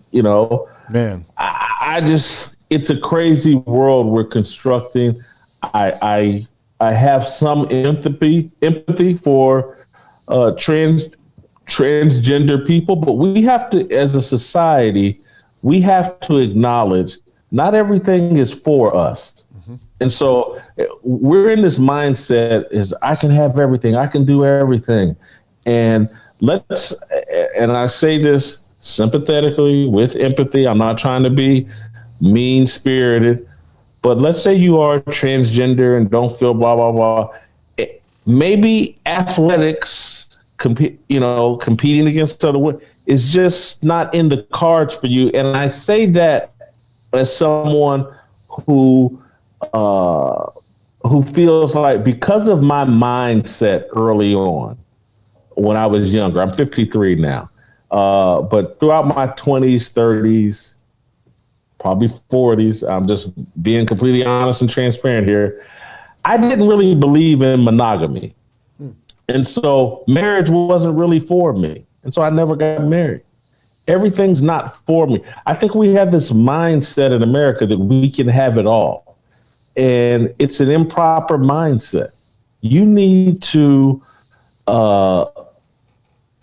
man, I just, it's a crazy world we're constructing. I have some empathy for transgender people, but we have to, as a society, we have to acknowledge not everything is for us. And so we're in this mindset is I can have everything. I can do everything. And I say this sympathetically with empathy. I'm not trying to be mean spirited, but let's say you are transgender and don't feel blah, blah, blah. Maybe athletics, competing against other women is just not in the cards for you. And I say that as someone who feels like because of my mindset early on when I was younger, I'm 53 now, but throughout my 20s, 30s, probably 40s, I'm just being completely honest and transparent here, I didn't really believe in monogamy. And so marriage wasn't really for me. And so I never got married. Everything's not for me. I think we have this mindset in America that we can have it all. And it's an improper mindset. You need to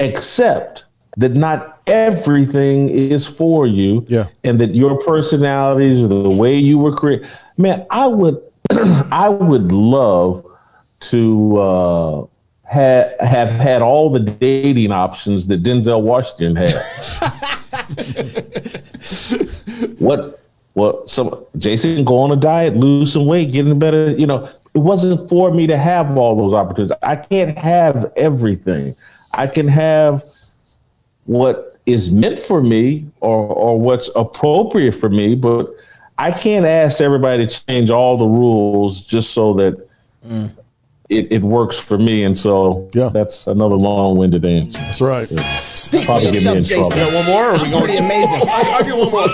accept that not everything is for you, and that your personalities or the way you were created. Man, I would love to have had all the dating options that Denzel Washington had. Jason, go on a diet, lose some weight, getting better. It wasn't for me to have all those opportunities. I can't have everything. I can have what is meant for me or what's appropriate for me, but I can't ask everybody to change all the rules just so that it works for me, and so that's another long-winded answer. That's right. Yeah. Speak for yourself, Jason. You got one more? Or are we going? Pretty amazing. I get one more.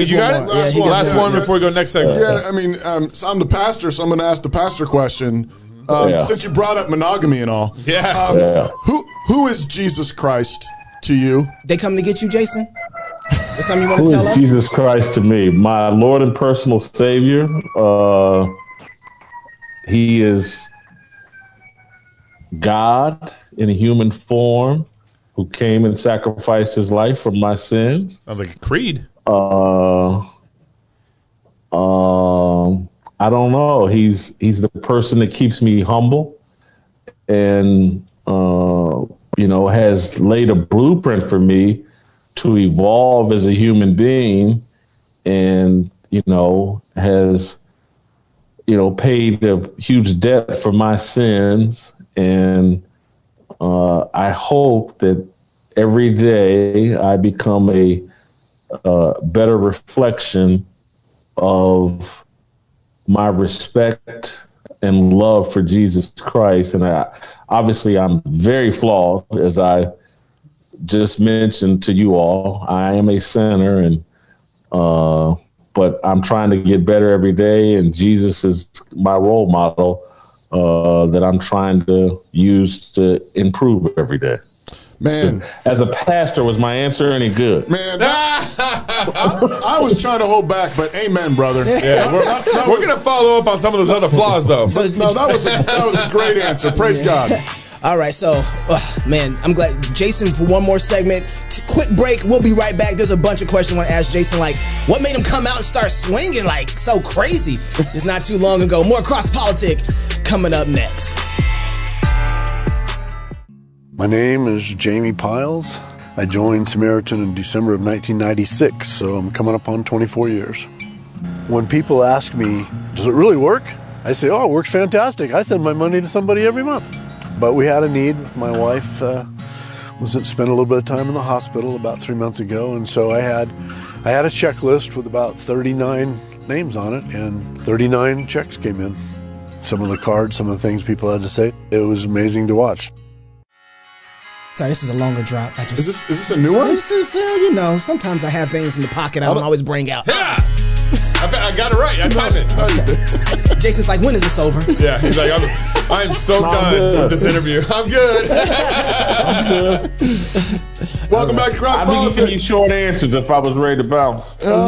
You got it? Last one before we go next segment. Yeah, I mean, so I'm the pastor, so I'm going to ask the pastor question. Since you brought up monogamy and all, who is Jesus Christ to you? They come to get you, Jason? There's something you want Who to tell is us? Jesus Christ to me? My Lord and personal Savior. He is God in a human form who came and sacrificed his life for my sins. Sounds like a creed. I don't know. He's the person that keeps me humble and has laid a blueprint for me to evolve as a human being, and has paid a huge debt for my sins. And I hope that every day I become a better reflection of my respect and love for Jesus Christ. And I'm very flawed, as I just mentioned to you all. I am a sinner, and but I'm trying to get better every day, and Jesus is my role model that I'm trying to use to improve every day. Man, as a pastor, was my answer any good? Man, I was trying to hold back, but amen, brother. Yeah, we're going to follow up on some of those other flaws, though. That was a great answer. Praise God. All right, so, man, I'm glad. Jason, for one more segment. Quick break. We'll be right back. There's a bunch of questions I want to ask Jason, like, what made him come out and start swinging like so crazy? It's not too long ago. More Cross Politic coming up next. My name is Jamie Piles. I joined Samaritan in December of 1996, so I'm coming up on 24 years. When people ask me, does it really work? I say, oh, it works fantastic. I send my money to somebody every month. But we had a need. My wife spent a little bit of time in the hospital about 3 months ago, and so I had a checklist with about 39 names on it, and 39 checks came in. Some of the cards, some of the things people had to say, it was amazing to watch. Sorry, this is a longer drop. Is this a new one? This is, sometimes I have things in the pocket I don't always bring out. Yeah! I got it right. I timed it. Okay. Jason's like, when is this over? Yeah, he's like, I'm so done with this interview. I'm good. I'm good. Welcome back to Cross Politics. I'd be giving you short answers if I was ready to bounce. No.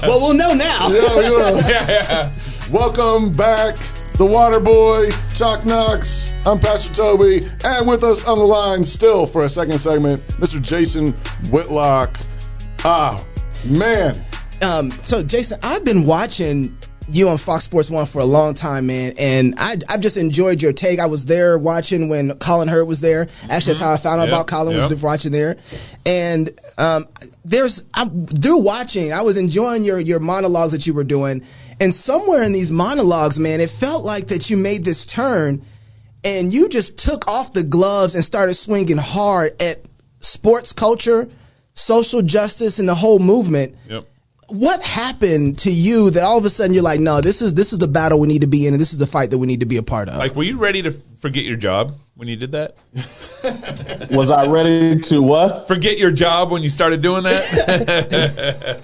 Well, we'll know now. Yeah, we will. Yeah. Welcome back, the Water Boy, Chuck Knox. I'm Pastor Toby, and with us on the line still for a second segment, Mr. Jason Whitlock. Man. So, Jason, I've been watching you on Fox Sports 1 for a long time, man, and I've just enjoyed your take. I was there watching when Colin Hurd was there. Actually, that's how I found out about Colin, was watching there. And through watching, I was enjoying your monologues that you were doing. And somewhere in these monologues, man, it felt like that you made this turn and you just took off the gloves and started swinging hard at sports culture, social justice, and the whole movement. Yep. What happened to you that all of a sudden you're like, no, this is the battle we need to be in, and this is the fight that we need to be a part of? Like, were you ready to forget your job when you did that? Was I ready to what? Forget your job when you started doing that?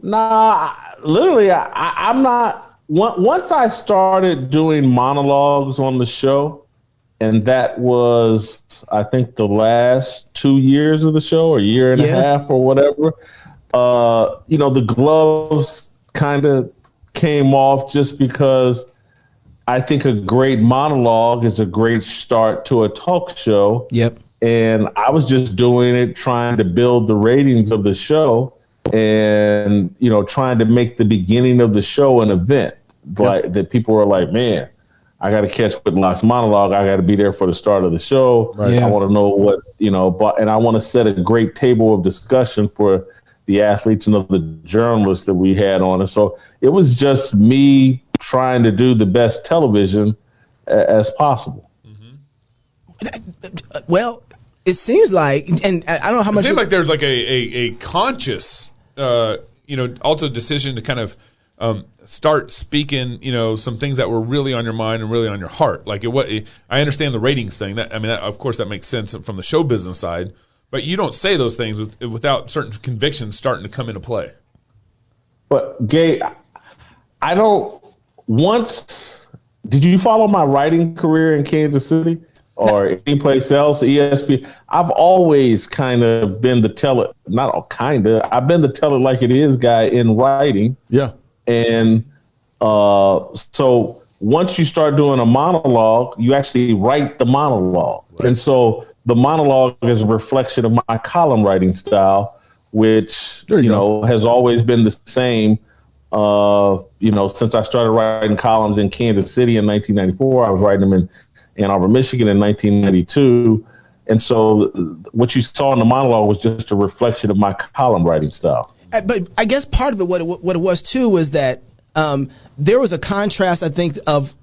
Nah, literally, I'm not. Once I started doing monologues on the show, and that was, I think, the last 2 years of the show, or a year and a half or whatever, the gloves kind of came off just because I think a great monologue is a great start to a talk show. Yep. And I was just doing it, trying to build the ratings of the show and, trying to make the beginning of the show an event. Like that people were like, man, I got to catch Whitlock's monologue. I got to be there for the start of the show. Right. I want to know what, and I want to set a great table of discussion for the athletes and the journalists that we had on. And so it was just me trying to do the best television as possible. Mm-hmm. Well, it seems like, and I don't know how much. It seems like there's like a conscious, also decision to kind of start speaking, some things that were really on your mind and really on your heart. Like I understand the ratings thing. Of course, that makes sense from the show business side. But you don't say those things without certain convictions starting to come into play. But Gabe, I don't. Did you follow my writing career in Kansas City or any place else? ESPN. I've always kind of been the tell it, not all kind of. I've been the tell it like it is guy in writing. Yeah. And so once you start doing a monologue, you actually write the monologue, right. And so the monologue is a reflection of my column writing style, which has always been the same. Since I started writing columns in Kansas City in 1994, I was writing them in Ann Arbor, Michigan in 1992. And so what you saw in the monologue was just a reflection of my column writing style. But I guess part of it, what it was too, was that there was a contrast, I think, of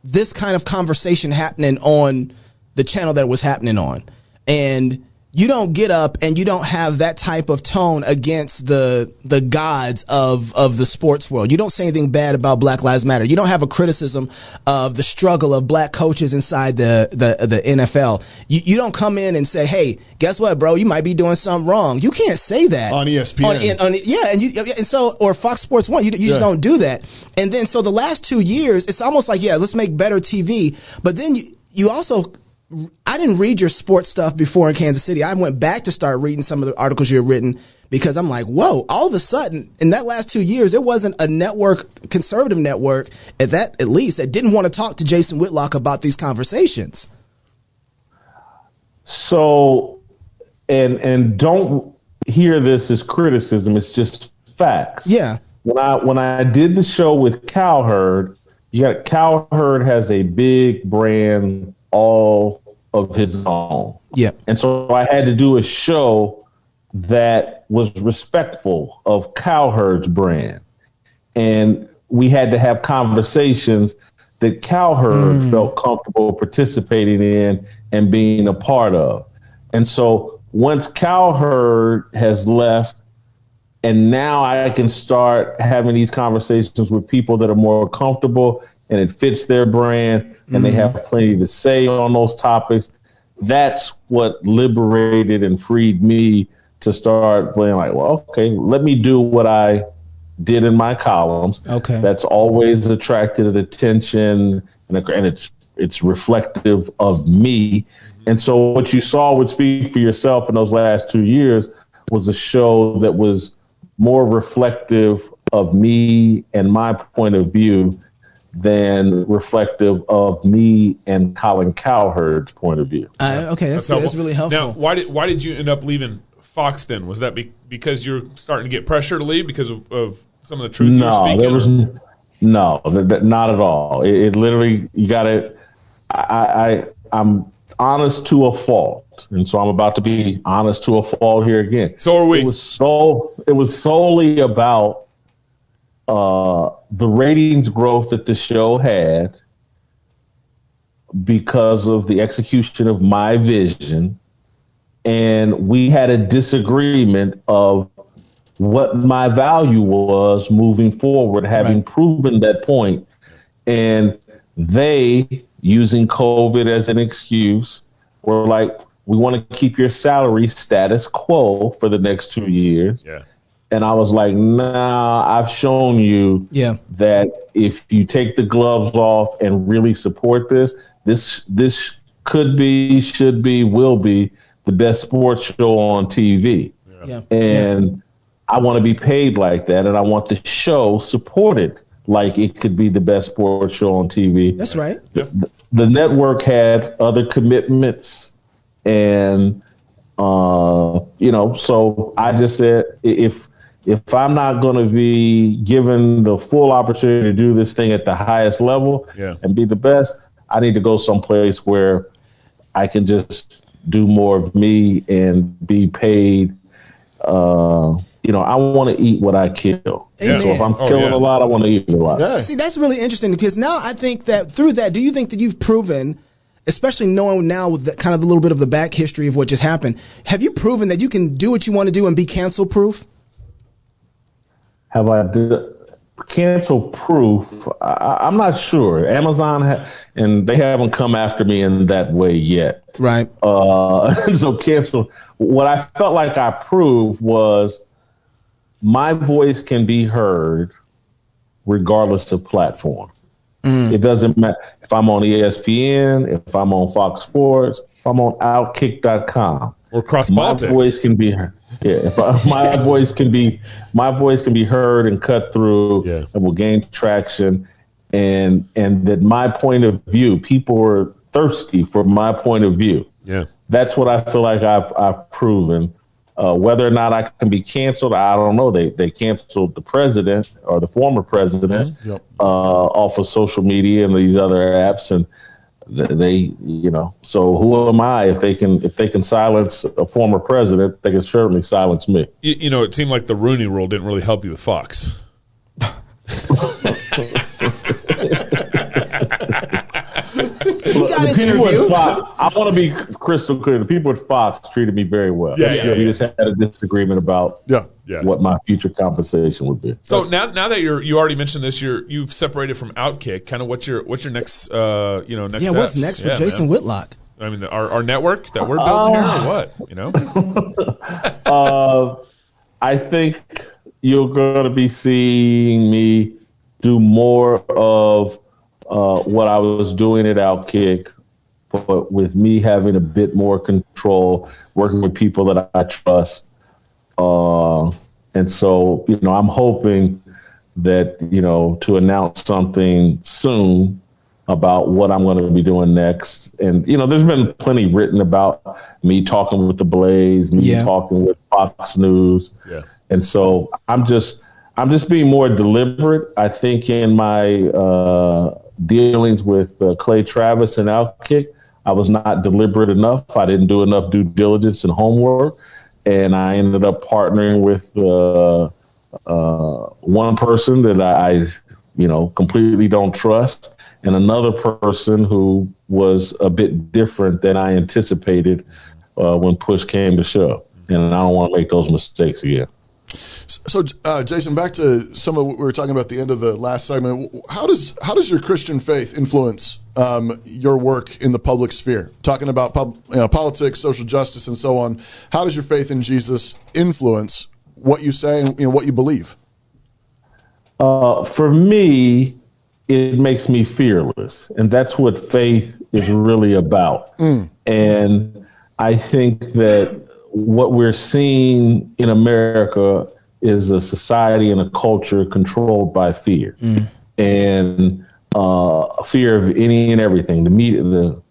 this kind of conversation happening on the channel that it was happening on. And you don't get up and you don't have that type of tone against the gods of the sports world. You don't say anything bad about Black Lives Matter. You don't have a criticism of the struggle of black coaches inside the NFL. You don't come in and say, hey, guess what, bro? You might be doing something wrong. You can't say that. On ESPN. And so, or Fox Sports 1, you just don't do that. And then, so the last 2 years, it's almost like, let's make better TV. But then you also... I didn't read your sports stuff before in Kansas City. I went back to start reading some of the articles you had written because I'm like, whoa, all of a sudden in that last 2 years, there wasn't a network, conservative network at least, that didn't want to talk to Jason Whitlock about these conversations. So, and don't hear this as criticism. It's just facts. Yeah. When I did the show with Cowherd, Cowherd has a big brand all of his own. Yeah. And so I had to do a show that was respectful of Cowherd's brand. And we had to have conversations that Cowherd felt comfortable participating in and being a part of. And so once Cowherd has left, and now I can start having these conversations with people that are more comfortable and it fits their brand and they have plenty to say on those topics. That's what liberated and freed me to start being like, well, okay, let me do what I did in my columns. Okay. That's always attracted attention and it's reflective of me. And so what you saw with Speak for Yourself in those last 2 years was a show that was more reflective of me and my point of view than reflective of me and Colin Cowherd's point of view. Okay, that's really helpful. Now, why did you end up leaving Fox then? Was that because you're starting to get pressure to leave because of some of the truth you were speaking? No, not at all. It literally, you got it. I'm honest to a fault, and so I'm about to be honest to a fault here again. So are we. It was solely about the ratings growth that the show had because of the execution of my vision. And we had a disagreement of what my value was moving forward, having proven that point. And they, using COVID as an excuse, were like, we want to keep your salary status quo for the next 2 years. Yeah. And I was like, nah, I've shown you that if you take the gloves off and really support this could be, should be, will be the best sports show on TV. Yeah. And I want to be paid like that. And I want the show supported like it could be the best sports show on TV. That's right. The network had other commitments. And, so I just said, if I'm not going to be given the full opportunity to do this thing at the highest level and be the best, I need to go someplace where I can just do more of me and be paid. I want to eat what I kill. Amen. So if I'm killing a lot, I want to eat a lot. Yeah. See, that's really interesting because now I think that through that, do you think that you've proven, especially knowing now with the, kind of a little bit of the back history of what just happened, have you proven that you can do what you want to do and be cancel proof? Have I cancel proof, I'm not sure. Amazon and they haven't come after me in that way yet. Right. So cancel. What I felt like I proved was my voice can be heard regardless of platform. It doesn't matter if I'm on ESPN, if I'm on Fox Sports, if I'm on Outkick.com. Or Cross Politics. My voice can be heard. Yeah, my voice can be heard and cut through, and will gain traction, and that my point of view, people are thirsty for my point of view. Yeah, that's what I feel like I've proven. Whether or not I can be canceled, I don't know. They canceled the president or the former president off of social media and these other apps, and they, so who am I if they can silence a former president? They can certainly silence me. It seemed like the Rooney Rule didn't really help you with Fox. I want to be crystal clear. The people at Fox treated me very well. We just had a disagreement about what my future compensation would be. So now that you already mentioned this, you've separated from Outkick. Kind of what's your next next steps? What's next for Jason Whitlock? I mean, our network that we're building here, or what? I think you're going to be seeing me do more of what I was doing at Outkick, but with me having a bit more control, working with people that I trust. And so, I'm hoping that, to announce something soon about what I'm going to be doing next. And, there's been plenty written about me talking with the Blaze, me talking with Fox News. Yeah. And so I'm just being more deliberate, I think, in my dealings with Clay Travis and Outkick. I was not deliberate enough. I didn't do enough due diligence and homework. And I ended up partnering with one person that I completely don't trust, and another person who was a bit different than I anticipated when push came to shove. And I don't want to make those mistakes again. So, Jason, back to some of what we were talking about at the end of the last segment. How does your Christian faith influence your work in the public sphere? Talking about politics, social justice, and so on. How does your faith in Jesus influence what you say and what you believe? For me, it makes me fearless, and that's what faith is really about. And I think that what we're seeing in America is a society and a culture controlled by fear, and fear of any and everything. The media, the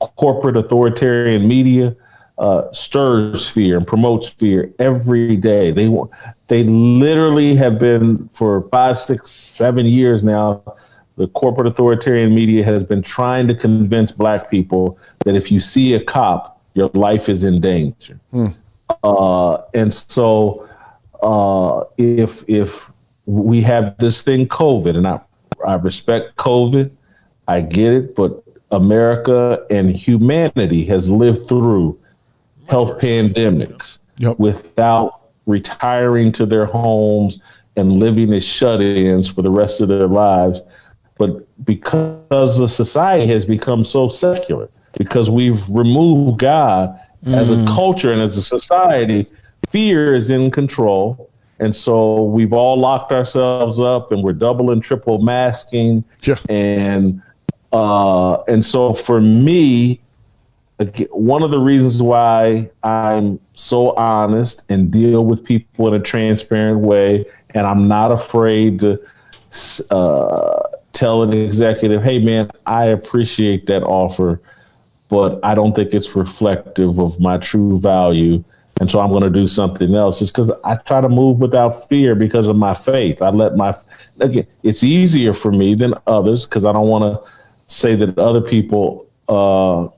corporate authoritarian media, stirs fear and promotes fear every day. They literally have been for 5, 6, 7 years now. The corporate authoritarian media has been trying to convince black people that if you see a cop, your life is in danger. And so if we have this thing, COVID, and I respect COVID, I get it, but America and humanity has lived through health pandemics without retiring to their homes and living as shut-ins for the rest of their lives. But because the society has become so secular, because we've removed God as a culture and as a society, fear is in control. And so we've all locked ourselves up and we're double and triple masking. And so for me, one of the reasons why I'm so honest and deal with people in a transparent way, and I'm not afraid to tell an executive, hey, man, I appreciate that offer, but I don't think it's reflective of my true value. And so I'm going to do something else. It's because I try to move without fear because of my faith. It's easier for me than others because I don't want to say that other people are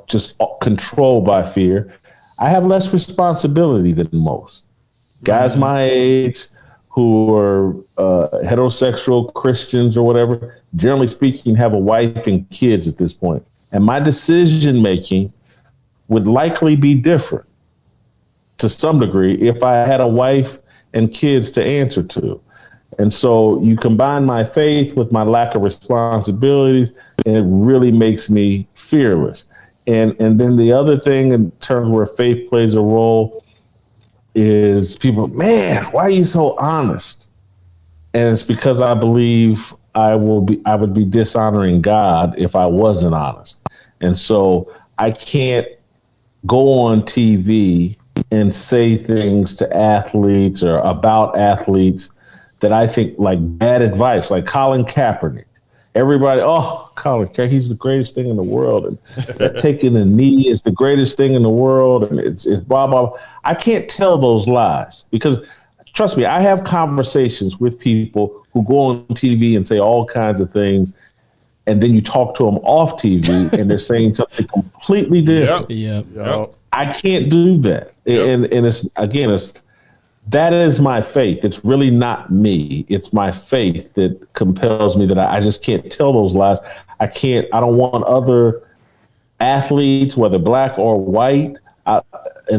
just controlled by fear. I have less responsibility than most. Guys my age who are heterosexual Christians or whatever, generally speaking, have a wife and kids at this point. And my decision making would likely be different to some degree if I had a wife and kids to answer to. And so you combine my faith with my lack of responsibilities, and it really makes me fearless. And then the other thing in terms where faith plays a role is people, man, why are you so honest? And it's because I believe I would be dishonoring God if I wasn't honest. And so I can't go on TV and say things to athletes or about athletes that I think like bad advice, like Colin Kaepernick. Everybody, Colin Kaepernick, he's the greatest thing in the world. And taking a knee is the greatest thing in the world. And it's blah, blah, blah. I can't tell those lies because, trust me, I have conversations with people who go on TV and say all kinds of things. And then you talk to them off TV and they're saying something completely different. Yep. I can't do that. Yep. And that is my faith. It's really not me. It's my faith that compels me that I just can't tell those lies. I don't want other athletes, whether black or white, at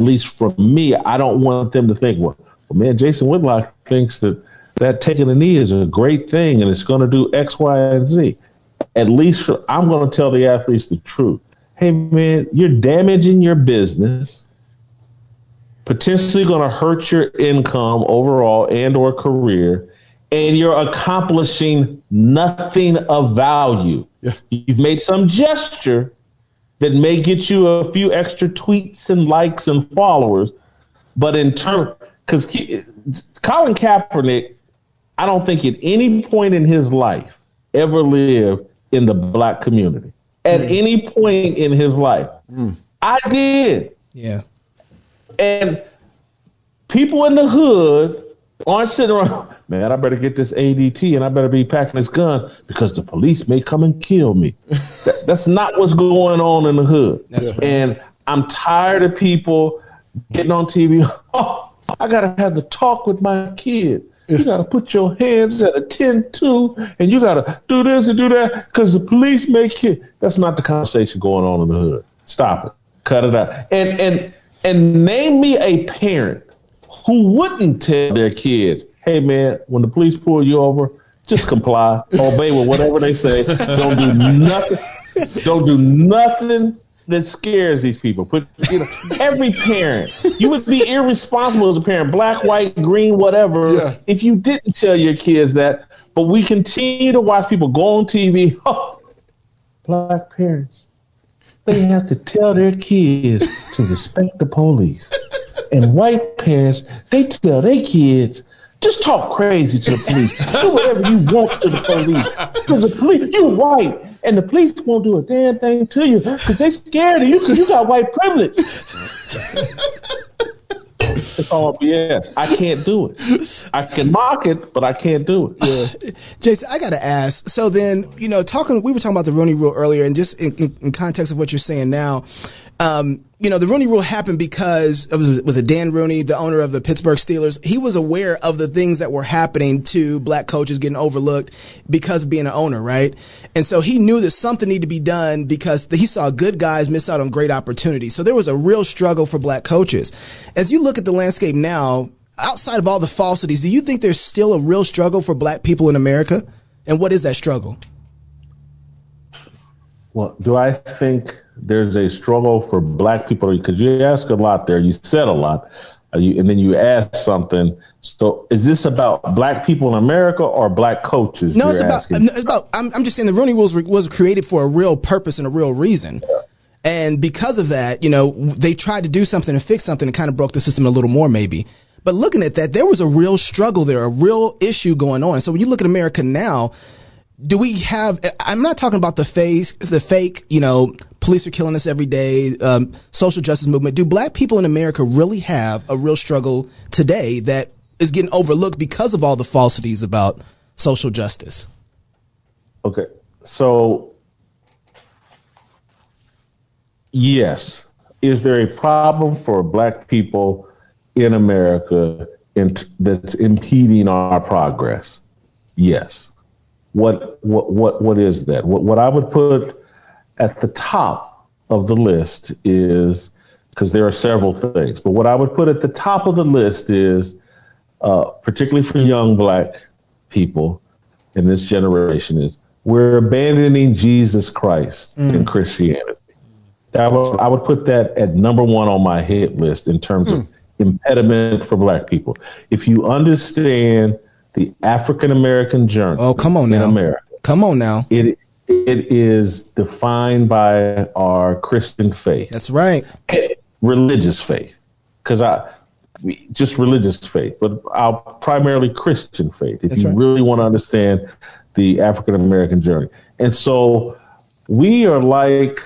least for me, I don't want them to think, well, man, Jason Whitlock thinks that taking a knee is a great thing and it's going to do X, Y, and Z. At least I'm going to tell the athletes the truth. Hey, man, you're damaging your business, potentially going to hurt your income overall and or career, and you're accomplishing nothing of value. Yeah. You've made some gesture that may get you a few extra tweets and likes and followers, but in turn, because Colin Kaepernick, I don't think at any point in his life ever lived in the black community. At any point in his life. I did. Yeah. And people in the hood aren't sitting around, man, I better get this ADT and I better be packing this gun because the police may come and kill me. That's not what's going on in the hood. That's right. And I'm tired of people getting on TV. Oh, I got to have the talk with my kid. You got to put your hands at a 10-2 and you got to do this and do that because the police may kill. That's not the conversation going on in the hood. Stop it. Cut it out. And name me a parent who wouldn't tell their kids, hey, man, when the police pull you over, just comply, obey with whatever they say. Don't do nothing. Don't do nothing that scares these people. Every parent, you would be irresponsible as a parent, black, white, green, whatever, if you didn't tell your kids that. But we continue to watch people go on TV. Oh, black parents, they have to tell their kids to respect the police. And white parents, they tell their kids, just talk crazy to the police. Do whatever you want to the police. Because the police, you're white, and the police won't do a damn thing to you because they're scared of you because you got white privilege. It's all BS. I can't do it. I can mock it, but I can't do it. Yeah. Jason, I got to ask. So then, we were talking about the Rooney Rule earlier, and just in context of what you're saying now, the Rooney Rule happened because was it Dan Rooney, the owner of the Pittsburgh Steelers? He was aware of the things that were happening to black coaches getting overlooked because of being an owner, right? And so he knew that something needed to be done because he saw good guys miss out on great opportunities. So there was a real struggle for black coaches. As you look at the landscape now, outside of all the falsities, do you think there's still a real struggle for black people in America? And what is that struggle? Well, do I think there's a struggle for black people? Because you ask a lot there, you said a lot, and then you asked something. So is this about black people in America or black coaches? No, it's about. I'm just saying the Rooney Rule was created for a real purpose and a real reason. Yeah. And because of that, they tried to do something and fix something and kind of broke the system a little more maybe. But looking at that, there was a real struggle there, a real issue going on. So when you look at America now, do we have, I'm not talking about the fake, police are killing us every day, social justice movement. Do black people in America really have a real struggle today that is getting overlooked because of all the falsities about social justice? Okay. So, yes. Is there a problem for black people in America that's impeding our progress? Yes. What is that? What I would put at the top of the list is, because there are several things, but what I would put at the top of the list is, particularly for young black people in this generation is we're abandoning Jesus Christ in Christianity. I would put that at number one on my hit list in terms of impediment for black people. If you understand the African American journey in America. Come on now. It is defined by our Christian faith. That's right. Religious faith. Just religious faith, but our primarily Christian faith, if you really want to understand the African American journey. And so we are like,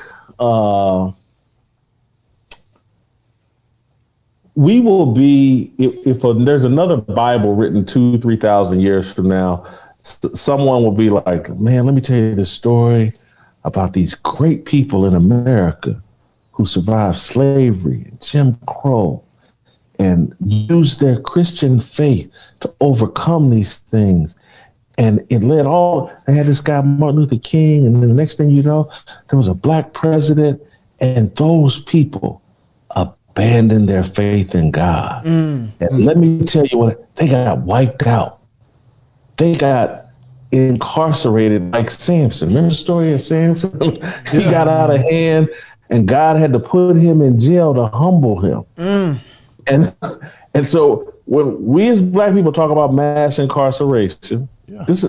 we will be, if there's another Bible written 2,000-3,000 years from now, someone will be like, man, let me tell you this story about these great people in America who survived slavery and Jim Crow and used their Christian faith to overcome these things. And it led they had this guy, Martin Luther King, and then the next thing you know, there was a black president, and those people abandoned their faith in God. And let me tell you what, they got wiped out. They got incarcerated like Samson. Remember the story of Samson? He got out of hand, and God had to put him in jail to humble him. And so when we as black people talk about mass incarceration, this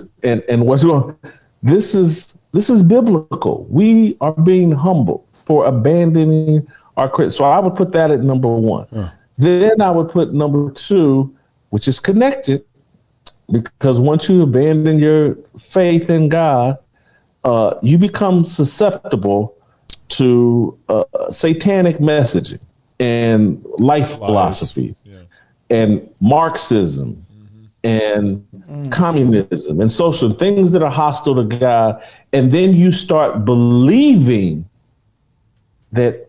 is biblical. We are being humbled for abandoning our Christ. So I would put that at number one. Then I would put number two, which is connected, because once you abandon your faith in God, you become susceptible to satanic messaging and life philosophies and Marxism and communism and social things that are hostile to God. And then you start believing that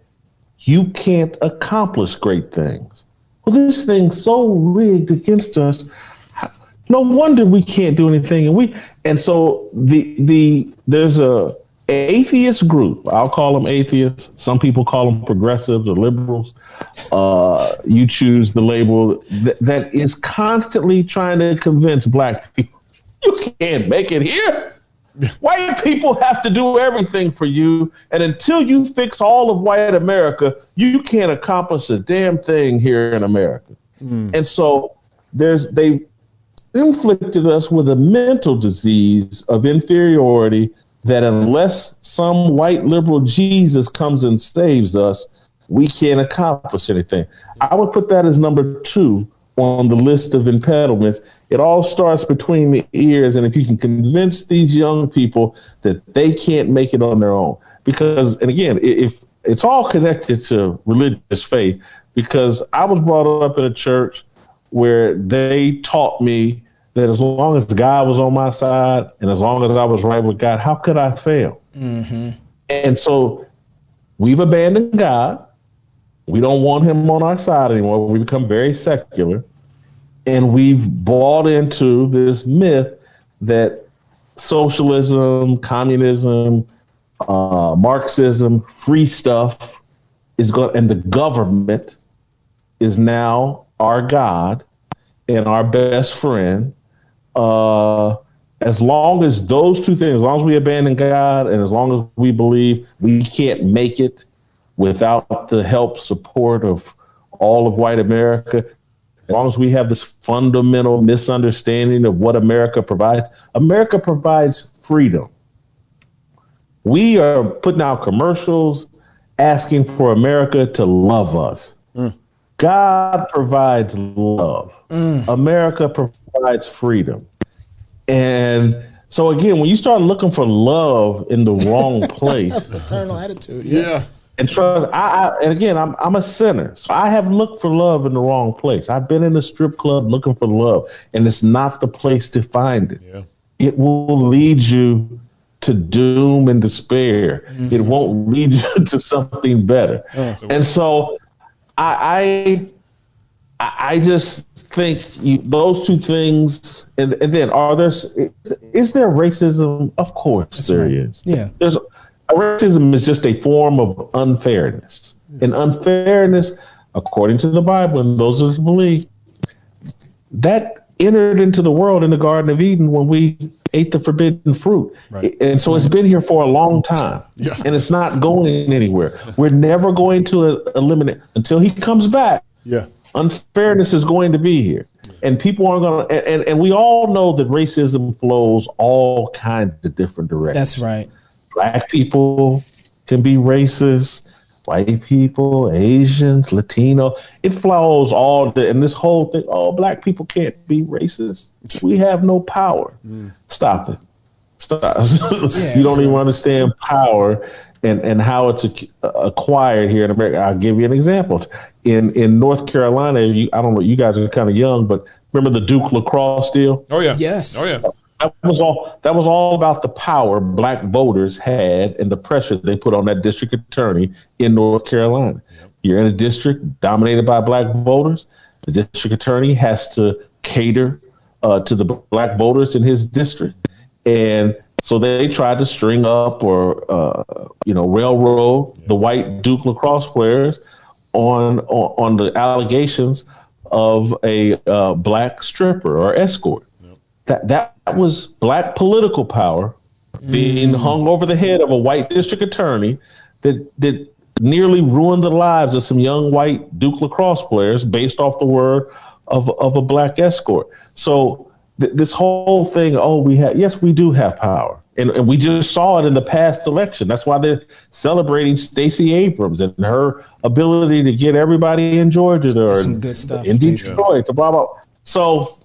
you can't accomplish great things. Well, this thing's so rigged against us. No wonder we can't do anything. And so there's a atheist group. I'll call them atheists. Some people call them progressives or liberals. You choose the label that is constantly trying to convince black people you can't make it here. White people have to do everything for you, and until you fix all of white America, you can't accomplish a damn thing here in America. And so they inflicted us with a mental disease of inferiority that unless some white liberal Jesus comes and saves us, we can't accomplish anything. I would put that as number two on the list of impediments. It all starts between the ears, and if you can convince these young people that they can't make it on their own, because, and again, if it's all connected to religious faith, because I was brought up in a church where they taught me that as long as God was on my side and as long as I was right with God, how could I fail? And so we've abandoned God. We don't want him on our side anymore. We become very secular. And we've bought into this myth that socialism, communism, Marxism, free stuff is going, and the government is now our God and our best friend. As long as those two things, as long as we abandon God and as long as we believe we can't make it without the help, support of all of white America, as long as we have this fundamental misunderstanding of what America provides freedom. We are putting out commercials asking for America to love us. God provides love. America provides freedom. And so again, when you start looking for love in the wrong place, paternal attitude. And trust, and again, I'm a sinner, so I have looked for love in the wrong place. I've been in a strip club looking for love, and it's not the place to find it. It will lead you to doom and despair. It won't lead you to something better. And so I just think those two things, and then is there racism? Of course there is. Racism is just a form of unfairness. And unfairness, according to the Bible and those of us believe, that entered into the world in the Garden of Eden when we ate the forbidden fruit. Right. And so it's been here for a long time, and it's not going anywhere. We're never going to eliminate until he comes back. Yeah. Unfairness is going to be here. And people aren't going to, and we all know that racism flows all kinds of different directions. That's right. Black people can be racist, white people, Asians, Latino. It flows all and this whole thing, black people can't be racist. We have no power. Stop it. Stop. You don't even understand power and how it's acquired here in America. I'll give you an example. In North Carolina, I don't know, you guys are kind of young, but remember the Duke lacrosse deal? Oh, yeah. Yes. Oh, yeah. That was all about the power black voters had and the pressure they put on that district attorney in North Carolina. Yep. You're in a district dominated by black voters. The district attorney has to cater to the black voters in his district. And so they tried to string up or railroad the white Duke lacrosse players on the allegations of a black stripper or escort. That was black political power being hung over the head of a white district attorney that nearly ruined the lives of some young white Duke lacrosse players based off the word of a black escort. So this whole thing, we do have power. And we just saw it in the past election. That's why they're celebrating Stacey Abrams and her ability to get everybody in Georgia some good stuff, in Detroit. Blah, blah. So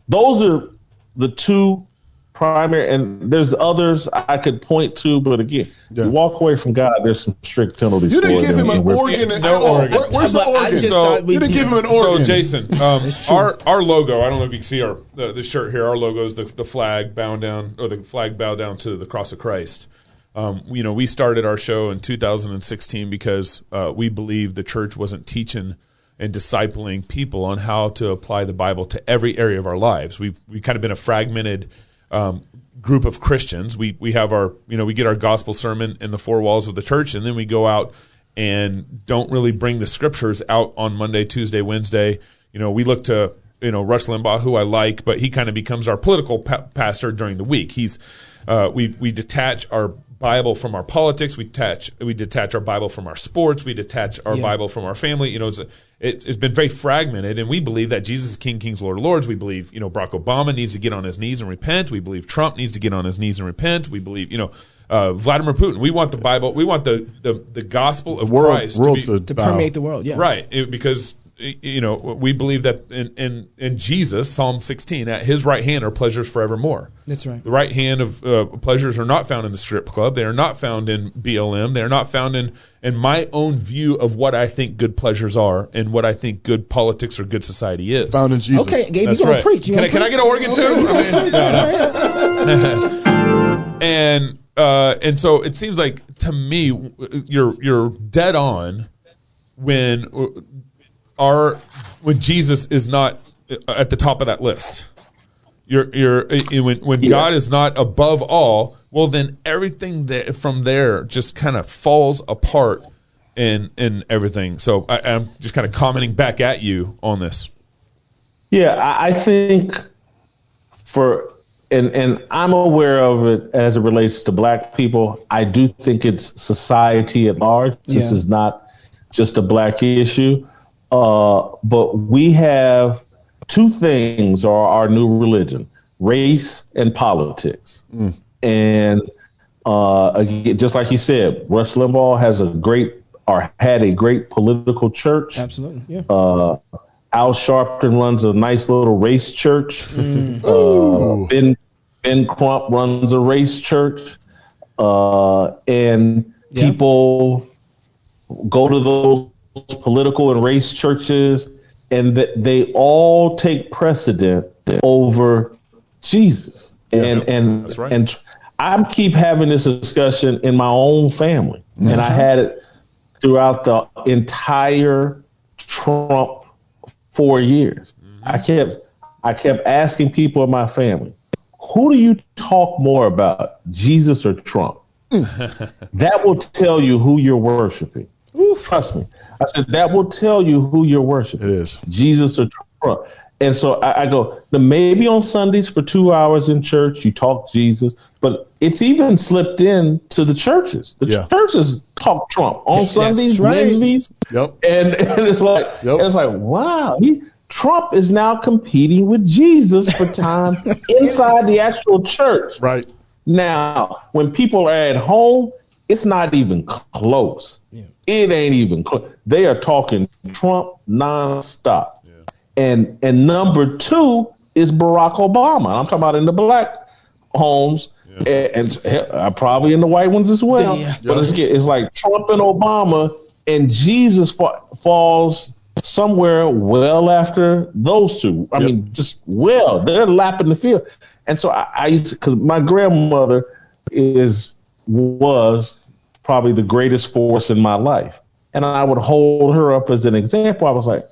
those are the two primary, and there's others I could point to, but again, you walk away from God, there's some strict penalties. You didn't give him an organ at all. Where's the organ? You didn't give him an organ. So, Jason, our logo, I don't know if you can see the shirt here. Our logo is the flag bound down, or the flag bowed down to the cross of Christ. We started our show in 2016 because we believed the church wasn't teaching and discipling people on how to apply the Bible to every area of our lives. We've kind of been a fragmented group of Christians. We have we get our gospel sermon in the four walls of the church, and then we go out and don't really bring the scriptures out on Monday, Tuesday, Wednesday. We look to Rush Limbaugh, who I like, but he kind of becomes our political pastor during the week. We detach our Bible from our politics. We detach our Bible from our sports. We detach our Bible from our family. It's been very fragmented, and we believe that Jesus is King, Kings, Lord of Lords. We believe Barack Obama needs to get on his knees and repent. We believe Trump needs to get on his knees and repent. We believe Vladimir Putin. We want the Bible. We want the gospel of Christ to permeate the world. Yeah, right. Because we believe that in Jesus, Psalm 16, at his right hand are pleasures forevermore. That's right. The right hand of pleasures are not found in the strip club. They are not found in BLM. They are not found in my own view of what I think good pleasures are and what I think good politics or good society is. Found in Jesus. Okay, Gabe, you going to preach. Can I get an organ too? And so it seems like, to me, you're dead on when Jesus is not at the top of that list. When God is not above all, well, then everything from there just kind of falls apart in everything. So I'm just kind of commenting back at you on this. Yeah, I think and I'm aware of it as it relates to black people. I do think it's society at large. This is not just a black issue. But we have two things are our new religion: race and politics. And again, just like you said, Rush Limbaugh had a great political church. Absolutely, yeah. Al Sharpton runs a nice little race church. Ben Crump runs a race church, and people go to those political and race churches, and that they all take precedent over Jesus. And that's right. And I keep having this discussion in my own family, and I had it throughout the entire Trump 4 years. I kept asking people in my family, who do you talk more about, Jesus or Trump? That will tell you who you're worshiping. Trust me. I said, that will tell you who you're worshiping. It is. Jesus or Trump. And so I go, maybe on Sundays for 2 hours in church, you talk Jesus, but it's even slipped in to the churches. The churches talk Trump on Sundays, Wednesdays. Yep. And it's like, wow, Trump is now competing with Jesus for time inside the actual church. Right. Now, when people are at home, it's not even close. Yeah. It ain't even close. They are talking Trump nonstop. Yeah. And number two is Barack Obama. I'm talking about in the black homes and probably in the white ones as well. Yeah. But it's like Trump and Obama, and Jesus falls somewhere well after those two. I mean, just they're lapping the field. And so I used to, because my grandmother was probably the greatest force in my life. And I would hold her up as an example. I was like,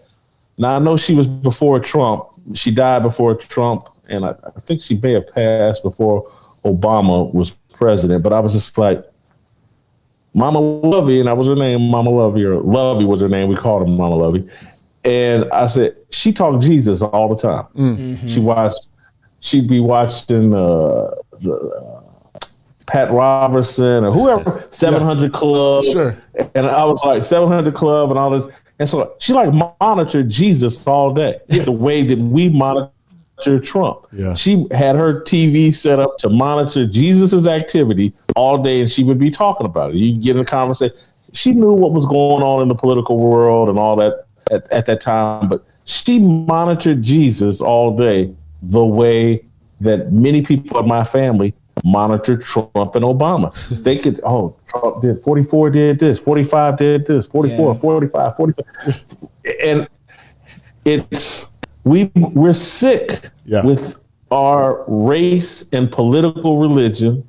now I know she was before Trump. She died before Trump. And I think she may have passed before Obama was president. But I was just like, Mama Lovey, and that was her name, Mama Lovey, or Lovey was her name. We called her Mama Lovey. And I said, she talked Jesus all the time. Mm-hmm. She'd be watching Pat Robertson or whoever, 700 Club. Sure. And I was like, 700 Club and all this. And so she monitored Jesus all day, the way that we monitor Trump. Yeah. She had her TV set up to monitor Jesus's activity all day, and she would be talking about it. You get in a conversation. She knew what was going on in the political world and all that at that time, but she monitored Jesus all day the way that many people in my family monitor Trump and Obama. They could, Trump did 44, did this, 45 did this, 44, 45, 45. And we're sick with our race and political religion.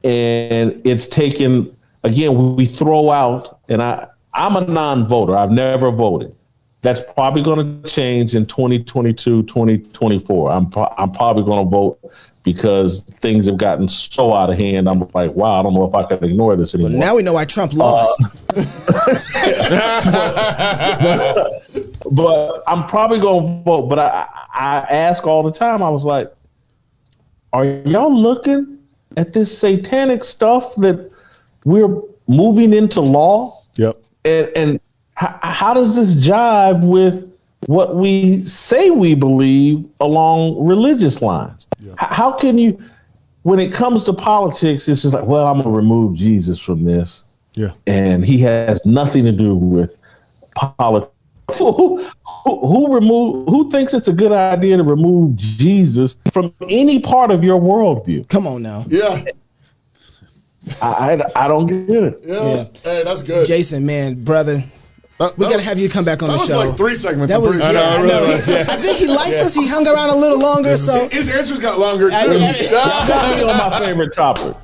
And it's taken, again, we throw out, and I'm a non-voter. I've never voted. That's probably going to change in 2022, 2024. I'm probably going to vote because things have gotten so out of hand. I'm like, wow, I don't know if I can ignore this anymore. Well, now we know why Trump lost. But I'm probably going to vote. But I ask all the time, I was like, are y'all looking at this satanic stuff that we're moving into law? Yep. And how does this jive with what we say we believe along religious lines? Yeah. How can you, when it comes to politics, it's just like, well, I'm going to remove Jesus from this. Yeah. And he has nothing to do with politics. Who thinks it's a good idea to remove Jesus from any part of your worldview? Come on now. Yeah. I don't get it. Yeah. Hey, that's good. Jason, man, brother. We got to have you come back on the show. That was like 3 segments. That was, I know. I think he likes us. He hung around a little longer. So his answers got longer, too. That's on my favorite topic.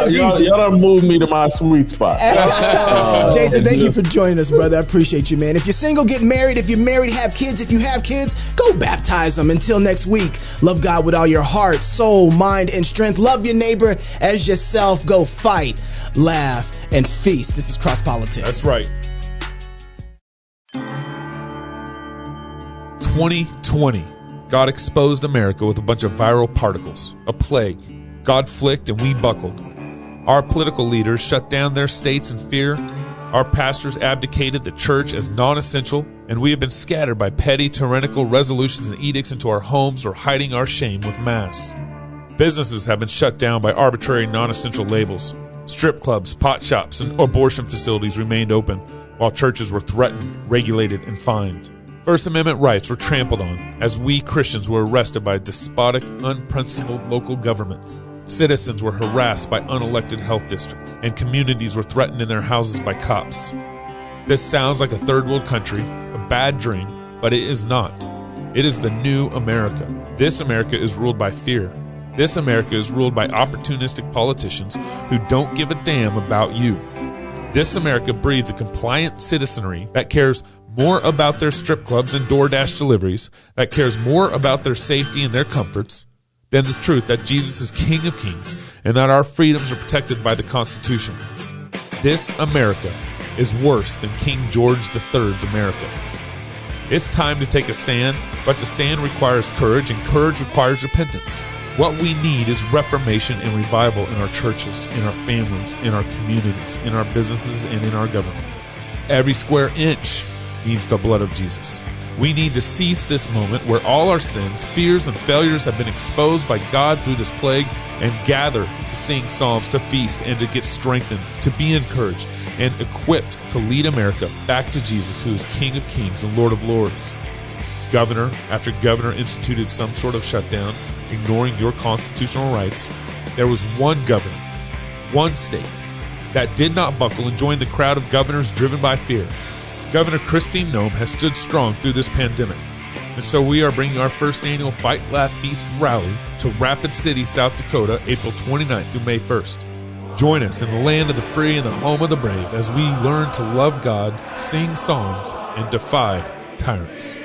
Y'all done moved me to my sweet spot. Jason, thank you for joining us, brother. I appreciate you, man. If you're single, get married. If you're married, have kids. If you have kids, go baptize them. Until next week, love God with all your heart, soul, mind, and strength. Love your neighbor as yourself. Go fight, laugh, and feast. This is Cross Politics. That's right. 2020, God exposed America with a bunch of viral particles, a plague. God flicked and we buckled. Our political leaders shut down their states in fear. Our pastors abdicated the church as non-essential, and we have been scattered by petty, tyrannical resolutions and edicts into our homes or hiding our shame with masks. Businesses have been shut down by arbitrary non-essential labels. Strip clubs, pot shops, and abortion facilities remained open, while churches were threatened, regulated, and fined. First Amendment rights were trampled on as we Christians were arrested by despotic, unprincipled local governments. Citizens were harassed by unelected health districts, and communities were threatened in their houses by cops. This sounds like a third world country, a bad dream, but it is not. It is the new America. This America is ruled by fear. This America is ruled by opportunistic politicians who don't give a damn about you. This America breeds a compliant citizenry that cares more about their strip clubs and DoorDash deliveries, that cares more about their safety and their comforts than the truth that Jesus is King of Kings and that our freedoms are protected by the Constitution. This America is worse than King George III's America. It's time to take a stand, but to stand requires courage, and courage requires repentance. What we need is reformation and revival in our churches, in our families, in our communities, in our businesses, and in our government. Every square inch needs the blood of Jesus. We need to seize this moment where all our sins, fears, and failures have been exposed by God through this plague, and gather to sing psalms, to feast, and to get strengthened, to be encouraged, and equipped to lead America back to Jesus, who is King of Kings and Lord of Lords. Governor after governor instituted some sort of shutdown, ignoring your constitutional rights. There was one governor, one state, that did not buckle and join the crowd of governors driven by fear. Governor Christine Noem has stood strong through this pandemic. And so we are bringing our first annual Fight, Laugh, Feast rally to Rapid City, South Dakota, April 29th through May 1st. Join us in the land of the free and the home of the brave as we learn to love God, sing psalms, and defy tyrants.